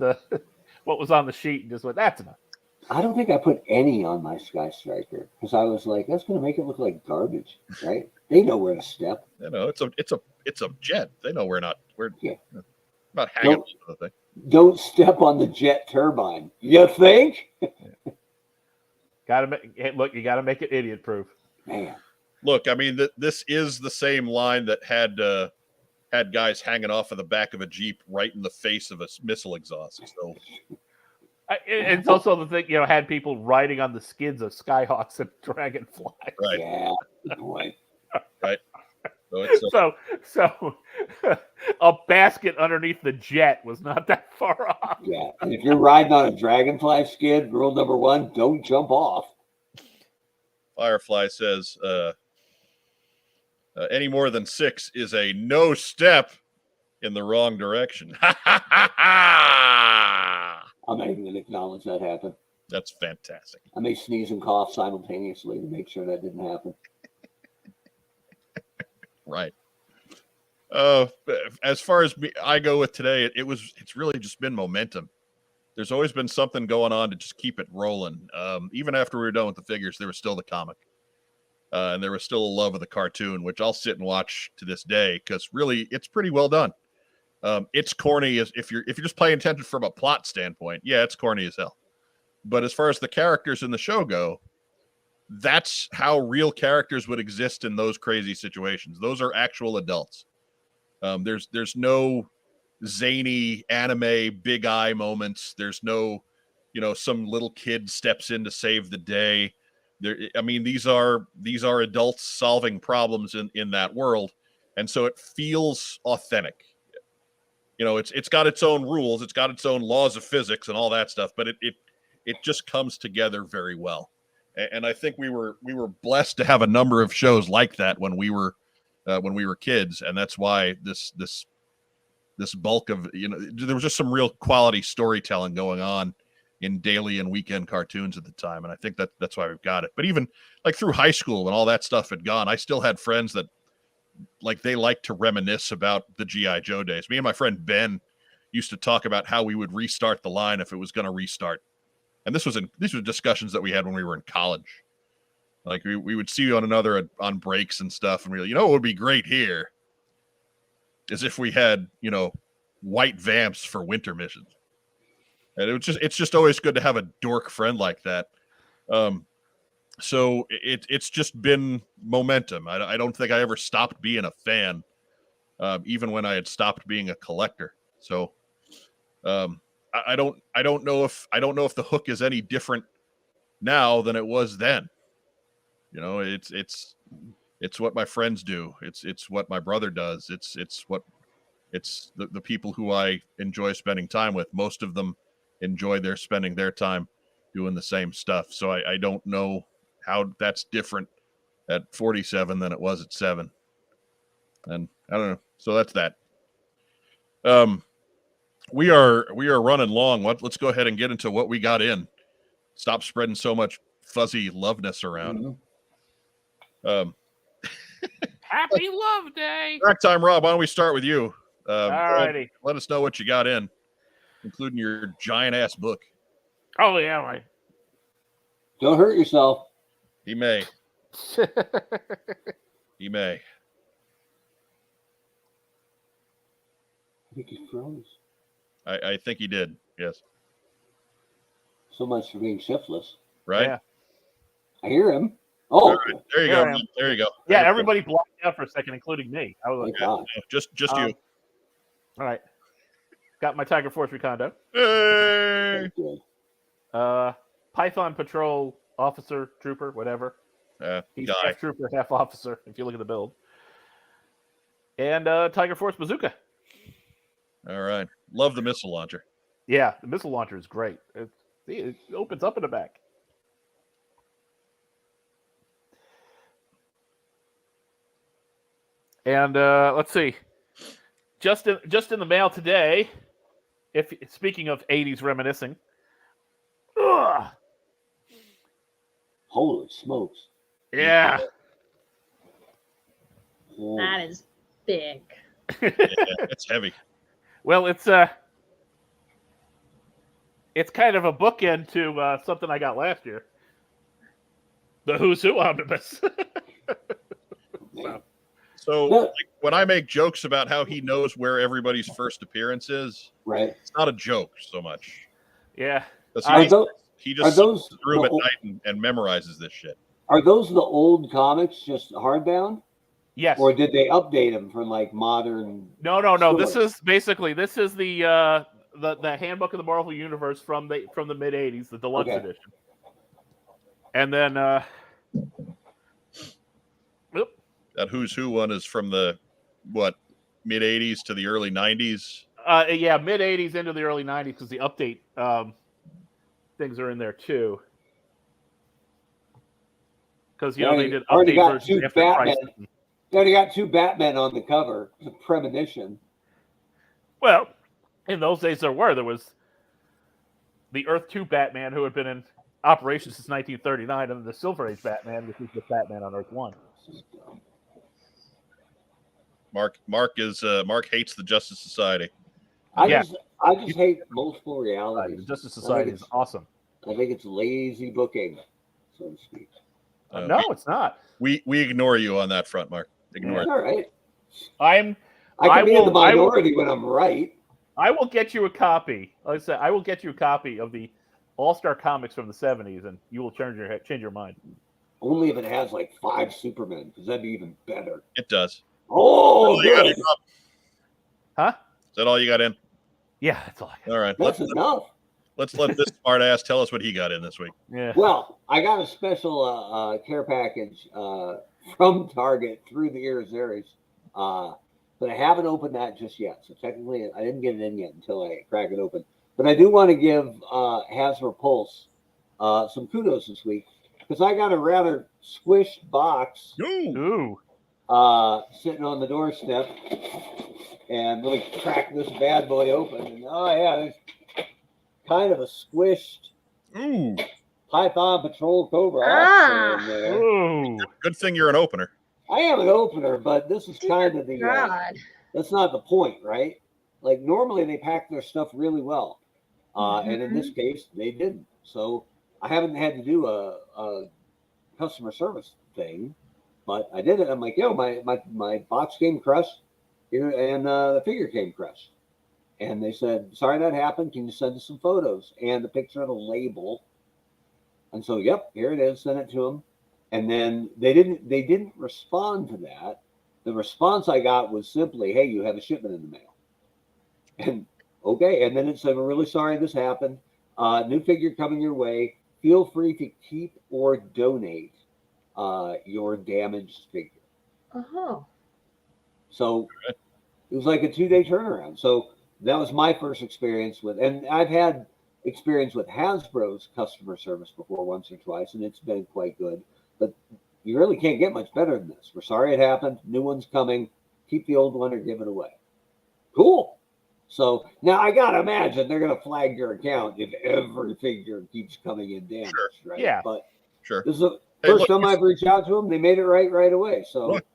what was on the sheet and just went, that's enough. I don't think I put any on my Sky Striker because I was like, that's going to make it look like garbage, right? They know where to step. It's a jet. They know we're not hanging on the thing. Don't step on the jet turbine. You think? You got to make it idiot proof. Man. Look, I mean, this is the same line that had guys hanging off of the back of a Jeep right in the face of a missile exhaust. So it's also the thing, had people riding on the skids of Skyhawks and Dragonflies. Right. Yeah. Boy. Right. So So a basket underneath the jet was not that far off. Yeah. And if you're riding on a Dragonfly skid, rule number 1, don't jump off. Firefly says any more than 6 is a no step in the wrong direction. I'm not even going to acknowledge that happened. That's fantastic. I may sneeze and cough simultaneously to make sure that didn't happen. Right. As far as I go with today, it's really just been momentum. There's always been something going on to just keep it rolling. Even after we were done with the figures, there was still the comic. And there was still a love of the cartoon, which I'll sit and watch to this day because really it's pretty well done. It's corny if you're just paying attention from a plot standpoint. Yeah, it's corny as hell. But as far as the characters in the show go, that's how real characters would exist in those crazy situations. Those are actual adults. There's no zany anime big eye moments. There's no, some little kid steps in to save the day. These are adults solving problems in that world, and so it feels authentic. It's got its own rules, it's got its own laws of physics and all that stuff, but it just comes together very well. And I think we were blessed to have a number of shows like that when we were kids, and that's why this bulk of there was just some real quality storytelling going on in daily and weekend cartoons at the time, and I think that's why we've got it. But even like through high school when all that stuff had gone, I still had friends that they like to reminisce about the G.I. Joe days. Me and my friend Ben used to talk about how we would restart the line if it was going to restart. And these were discussions that we had when we were in college. Like we would see one another on breaks and stuff, and we were like, what would be great here is if we had, white vamps for winter missions. And it's just always good to have a dork friend like that. So it's just been momentum. I don't think I ever stopped being a fan, even when I had stopped being a collector. So I don't know if the hook is any different now than it was then. It's what my friends do. It's what my brother does. It's the people who I enjoy spending time with. Most of them enjoy spending their time doing the same stuff. So I don't know how that's different at 47 than it was at 7. And I don't know. So that's that. We are running long. Let's go ahead and get into what we got in. Stop spreading so much fuzzy loveness around. Mm-hmm. Happy Love Day. Back time, Rob. Why don't we start with you? All righty. Let us know what you got in, including your giant ass book. Oh yeah, right. Don't hurt yourself. He may. He may. I think he froze. I think he did. Yes. So much for being shiftless. Right. Yeah. I hear him. Oh, Right. There you go. There you go. Yeah, everybody blocked out for a second, including me. I was thank like, God. Just you. All right. Got my Tiger Force Recondo. Hey! That's good. Python Patrol Officer, Trooper, whatever. He's Guy. half Trooper, half Officer, if you look at the build. And Tiger Force Bazooka. All right. Love the missile launcher. Yeah, the missile launcher is great. It opens up in the back. And let's see. Just in the mail today, if speaking of 80s reminiscing. Ugh, Holy smokes. yeah. Oh, That is big. Yeah, it's heavy. Well, it's kind of a bookend to something I got last year. The Who's Who Omnibus. man. So Yeah. like, when I make jokes about how he knows where everybody's first appearance is, Right. it's not a joke so much. Yeah. 'Cause Are he, those, he are just those sits in his room the at old- night and memorizes this shit. are those the old comics just hardbound? Yes. Or did they update them for like modern? No. This Sure. is basically the handbook of the Marvel Universe from the mid '80s, the deluxe Okay. edition. And then, That Who's Who one is from the mid '80s to the early '90s. yeah, mid '80s into the early '90s because the update things are in there too. Because they did already update got versions two after Batman. Crisis. They already got two Batmen on the cover. It's a premonition. Well, in those days there was the Earth 2 Batman who had been in operation since 1939, and the Silver Age Batman, which is the Batman on Earth 1. Mark hates the Justice Society. I Yeah. just hate multiple realities. The Justice Society is awesome. I think it's lazy booking, so to speak. No, it's not. We ignore you on that front, Mark. Ignore It's it. all right. I I can I be in the will- I will- minority when I'm right. I will get you a copy. Like I said, I will get you a copy of the All-Star comics from the 70s, and you will change your mind. Only if it has like 5 Supermen, because that'd be even better. It does. Oh, All you got good. in, Rob? Huh? Is that all you got in? Yeah, that's all I got. All right. That's enough. Let's let this smart ass tell us what he got in this week. Yeah. Well, I got a special care package from Target through the Ear Series, but I haven't opened that just yet. So technically, I didn't get it in yet until I crack it open. But I do want to give Hasbro Pulse some kudos this week because I got a rather squished box Ooh. sitting on the doorstep. And let me crack this bad boy open. And oh, yeah, there's kind of a squished Ooh. Python Patrol Cobra Ah. officer in there. Ooh. Good thing you're an opener. I am an opener, but this is kind of the God. that's not the point, right? Like normally they pack their stuff really well, and in this case they didn't. So I haven't had to do a customer service thing, but I did it. I'm like, yo, my box came crushed, and the figure came crushed, and they said, sorry that happened. Can you send us some photos and the picture of the label? And so, yep, here it is. Send it to them. And then they didn't respond to that. The response I got was simply, hey, you have a shipment in the mail. And okay. And then it said, we're really sorry this happened. New figure coming your way. Feel free to keep or donate your damaged figure. Oh. So it was like a 2-day turnaround. So that was my first experience with, and I've had experience with Hasbro's customer service before once or twice, and it's been quite good. But you really can't get much better than this. We're sorry it happened. New one's coming. Keep the old one or give it away. Cool. So now I gotta imagine they're gonna flag your account if every figure keeps coming in damaged, right? Yeah. But Sure. this is the Hey, first look, time I've reached out to them. They made it right away. So Look,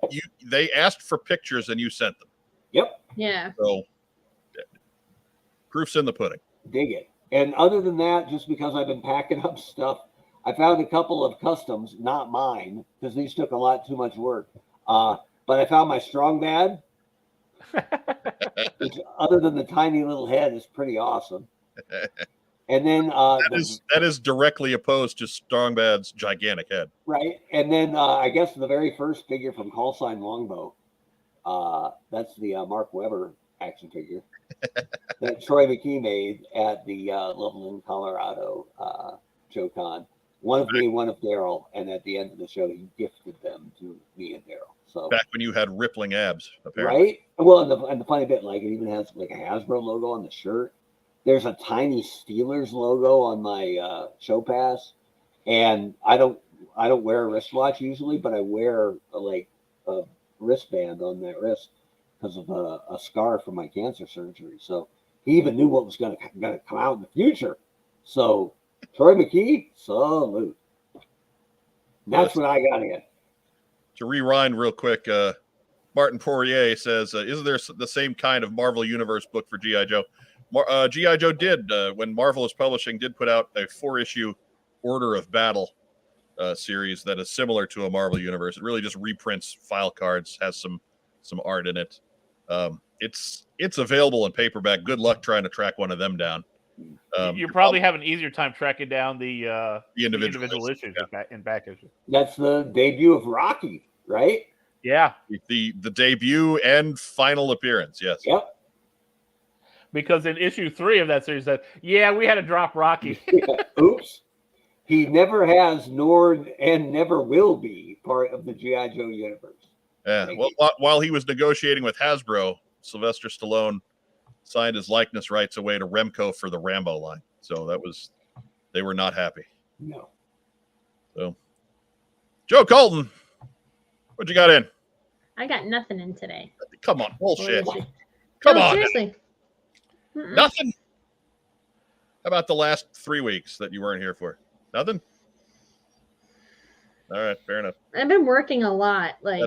they asked for pictures and you sent them. yep, Yeah. So proof's in the pudding. dig it. And other than that, just because I've been packing up stuff, I found a couple of customs, not mine, because these took a lot too much work. But I found my strong bad, which other than the tiny little head is pretty awesome. And then That is directly opposed to Strongbad's gigantic head. right, and then I guess the very first figure from Call Sign Longbow. That's the Mark Webber action figure that Troy McKee made at the Loveland, Colorado Joe-Con. One of me, one of Daryl, and at the end of the show, he gifted them to me and Daryl. So Back when you had rippling abs, apparently. right? Well, and the funny bit, like it even has like a Hasbro logo on the shirt. There's a tiny Steelers logo on my show pass, and I don't wear a wristwatch usually, but I wear like a wristband on that wrist because of a scar from my cancer surgery. So he even knew what was gonna come out in the future. So Troy McKee, salute. That's what I got in. To rewind real quick, Martin Poirier says, "Isn't there the same kind of Marvel Universe book for G.I. Joe?" G.I. Joe did, when Marvel was publishing, did put out a 4-issue Order of Battle series that is similar to a Marvel Universe. It really just reprints file cards, has some art in it. It's available in paperback. Good luck trying to track one of them down. You probably have an easier time tracking down the individual issues in back issues. That's the debut of Rocky, right? Yeah, the debut and final appearance. Yes. Yep. Because in issue 3 of that series, we had to drop Rocky. Oops. He never has, nor and never will be part of the G.I. Joe universe. Yeah. Well, while he was negotiating with Hasbro, Sylvester Stallone signed his likeness rights away to Remco for the Rambo line. So they were not happy. No. So, Joe Colton, what you got in? I got nothing in today. Come on, bullshit. What is it? Come No, on. seriously. Nothing. How about the last 3 weeks that you weren't here for? Nothing? All right, fair enough. I've been working a lot. Like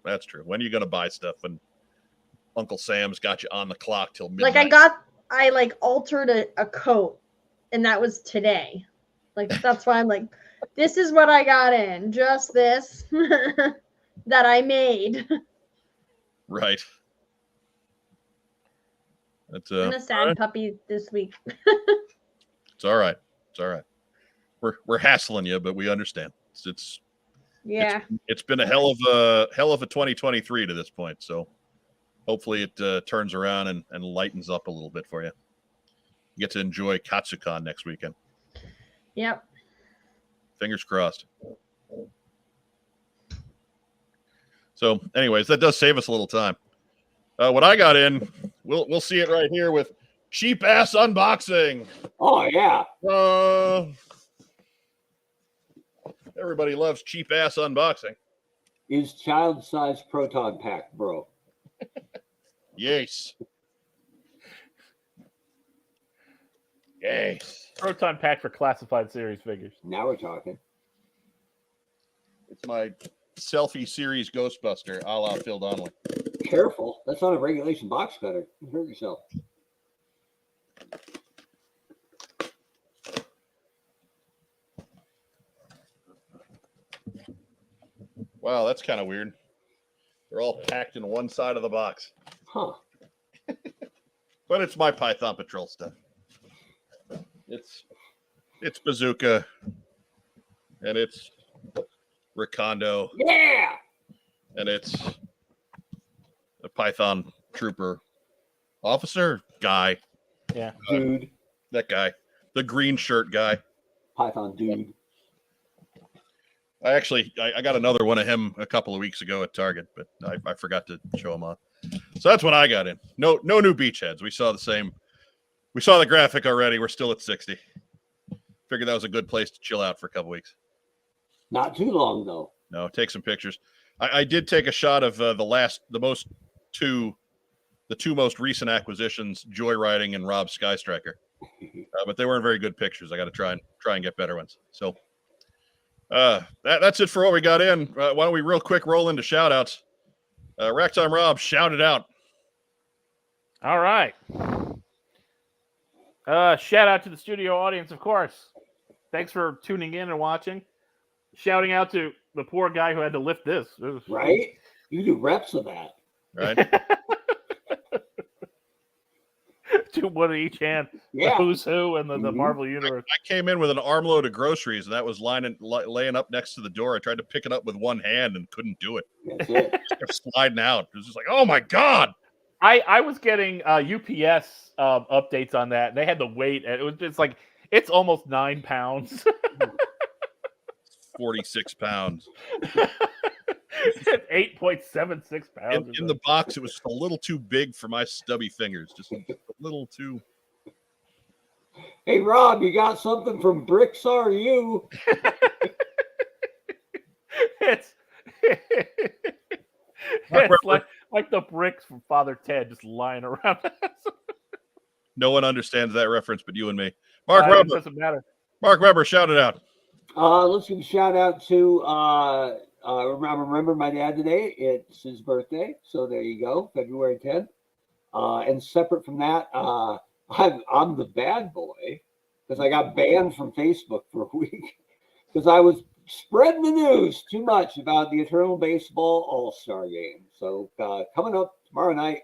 That's true. When are you going to buy stuff when Uncle Sam's got you on the clock till midnight? I altered a coat, and that was today. Like that's why I'm like, this is what I got in. Just this that I made. Right. That's I'm a sad puppy this week. It's all right. It's all right. We're hassling you, but we understand. It's been a hell of a 2023 to this point. So hopefully it turns around and lightens up a little bit for you. You get to enjoy Katsucon next weekend. Yep. Fingers crossed. So, anyways, that does save us a little time. What I got in, we'll see it right here with cheap ass unboxing. Oh yeah. Everybody loves cheap ass unboxing. Is child-sized proton pack, bro. Yes. Yes. Proton pack for classified series figures. Now we're talking. It's my selfie series Ghostbuster, a la Phil Donnelly. Careful. That's not a regulation box cutter. You hurt yourself. Wow, that's kind of weird. They're all packed in one side of the box. Huh. But it's my Python Patrol stuff. It's Bazooka. And it's Recondo. Yeah. And it's a Python Trooper officer guy. Yeah. Dude. That guy. The green shirt guy. Python dude. I got another one of him a couple of weeks ago at Target, but I forgot to show him on. So that's what I got in. No new beachheads. We saw the same. We saw the graphic already. We're still at 60. Figured that was a good place to chill out for a couple weeks. Not too long though. No, take some pictures. I did take a shot of the two most recent acquisitions, Joyriding and Rob Skystriker, but they weren't very good pictures. I got to try and get better ones. So that's it for what we got in. Why don't we real quick roll into shout outs? Rack Time Rob, shout it out. All right. Shout out to the studio audience, of course. Thanks for tuning in and watching. Shouting out to the poor guy who had to lift this. Right? You do reps of that. Right. To one in each hand. Yeah. The who's who and the Marvel Universe. I came in with an armload of groceries, and that was laying up next to the door. I tried to pick it up with one hand and couldn't do it. That's it. It kept sliding out. It was just like, oh my God. I was getting UPS updates on that. They had to wait. And it was just like it's almost 9 pounds. 46 pounds. 8.76 pounds. In the box, it was a little too big for my stubby fingers. Just a little too. Hey, Rob, you got something from Bricks Are You? It's like the bricks from Father Ted just lying around. No one understands that reference but you and me. Mark It Weber. doesn't matter. Mark Weber, shout it out. Let's give a shout out to I remember my dad today. It's his birthday, so there you go, February 10th. And separate from that, I'm the bad boy because I got banned from Facebook for a week because I was spreading the news too much about the Eternal Baseball All-Star Game. So coming up tomorrow night,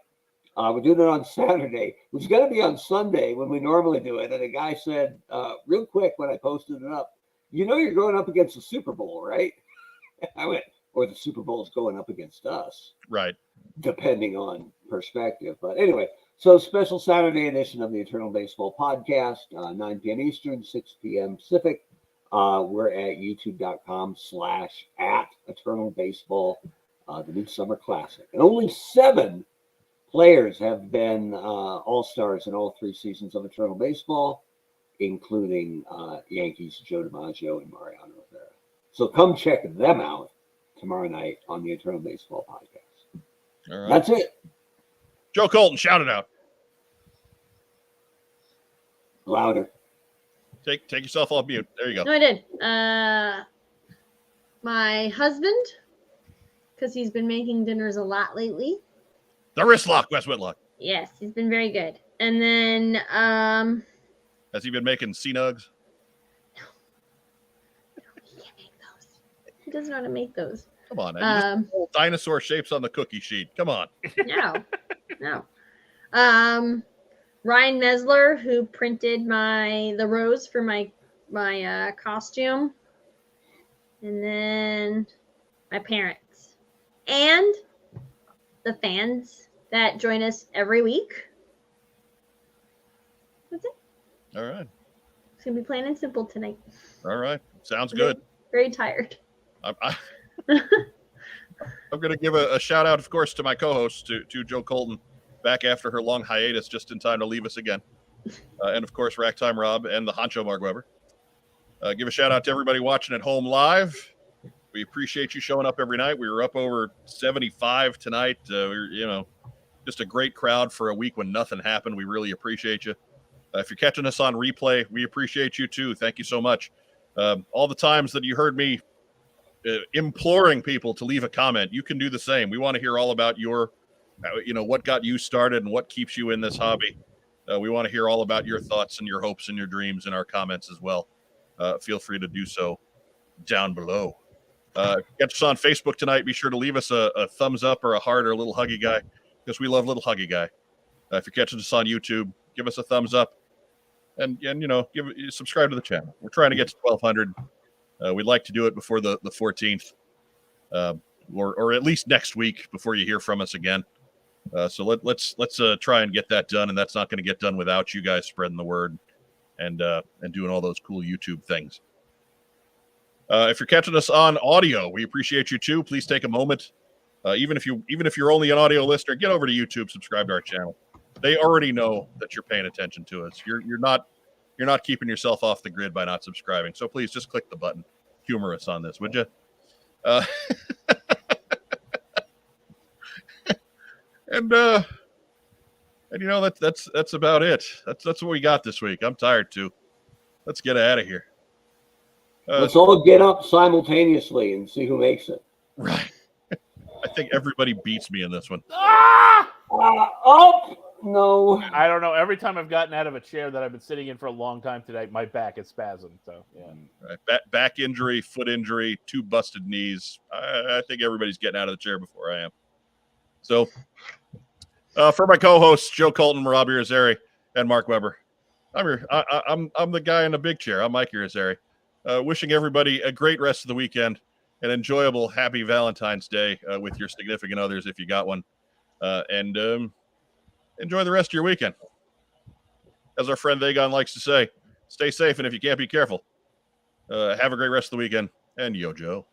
we're doing it on Saturday. It was going to be on Sunday when we normally do it. And a guy said real quick when I posted it up, you know you're going up against the Super Bowl, right? I went, or the Super Bowl is going up against us. Right. Depending on perspective. But anyway, so special Saturday edition of the Eternal Baseball Podcast, 9 p.m. Eastern, 6 p.m. Pacific. We're at youtube.com/@Eternal Baseball, the new summer classic. And only 7 players have been all-stars in all 3 seasons of Eternal Baseball, including Yankees Joe DiMaggio and Mariano Rivera. So come check them out tomorrow night on the Eternal Baseball Podcast. All right. That's it. Joe Colton, shout it out. Louder. Take yourself off mute. There you go. No, I did. My husband, because he's been making dinners a lot lately. The wrist lock, Wes Whitlock. Yes, he's been very good. And then Has he been making C-nugs? he can't make those. He doesn't know how to make those. Come on, man. You just dinosaur shapes on the cookie sheet. Come on. No. Ryan Mesler, who printed the rose for my costume, and then my parents and the fans that join us every week. That's it. All right. It's gonna be plain and simple tonight. All right. Sounds good. Very tired. I'm going to give a shout out, of course, to my co-host, to Joe Colton, back after her long hiatus, just in time to leave us again. And, of course, Racktime Rob and the Honcho Mark Weber. Give a shout out to everybody watching at home live. We appreciate you showing up every night. We were up over 75 tonight. Just a great crowd for a week when nothing happened. We really appreciate you. If you're catching us on replay, we appreciate you too. Thank you so much. All the times that you heard me imploring people to leave a comment, you can do the same. We want to hear all about your, what got you started and what keeps you in this hobby. We want to hear all about your thoughts and your hopes and your dreams in our comments as well. Feel free to do so down below. Catch us on Facebook tonight. Be sure to leave us a thumbs up or a heart or a little huggy guy, because we love little huggy guy. If you're catching us on YouTube, give us a thumbs up and subscribe to the channel. We're trying to get to 1,200. We'd like to do it before the 14th, or at least next week before you hear from us again. So let's try and get that done, and that's not going to get done without you guys spreading the word and doing all those cool YouTube things. If you're catching us on audio, we appreciate you too. Please take a moment. Even if you're only an audio listener, get over to YouTube, subscribe to our channel. They already know that you're paying attention to us. You're not keeping yourself off the grid by not subscribing. So please just click the button. Humor us on this, would you? And that's about it. That's what we got this week. I'm tired too. Let's get out of here. Let's all get up simultaneously and see who makes it. Right. I think everybody beats me in this one. Up! No. I don't know. Every time I've gotten out of a chair that I've been sitting in for a long time today, my back is spasmed. So yeah. Right. Back injury, foot injury, 2 busted knees. I think everybody's getting out of the chair before I am. So, for my co-hosts Joe Colton, Rob Irizarry, and Mark Weber, I'm the guy in the big chair. I'm Mike Irizarry. Wishing everybody a great rest of the weekend, an enjoyable, happy Valentine's Day with your significant others if you got one, and enjoy the rest of your weekend. As our friend Vagon likes to say, stay safe, and if you can't, be careful. Have a great rest of the weekend, and yo, Joe.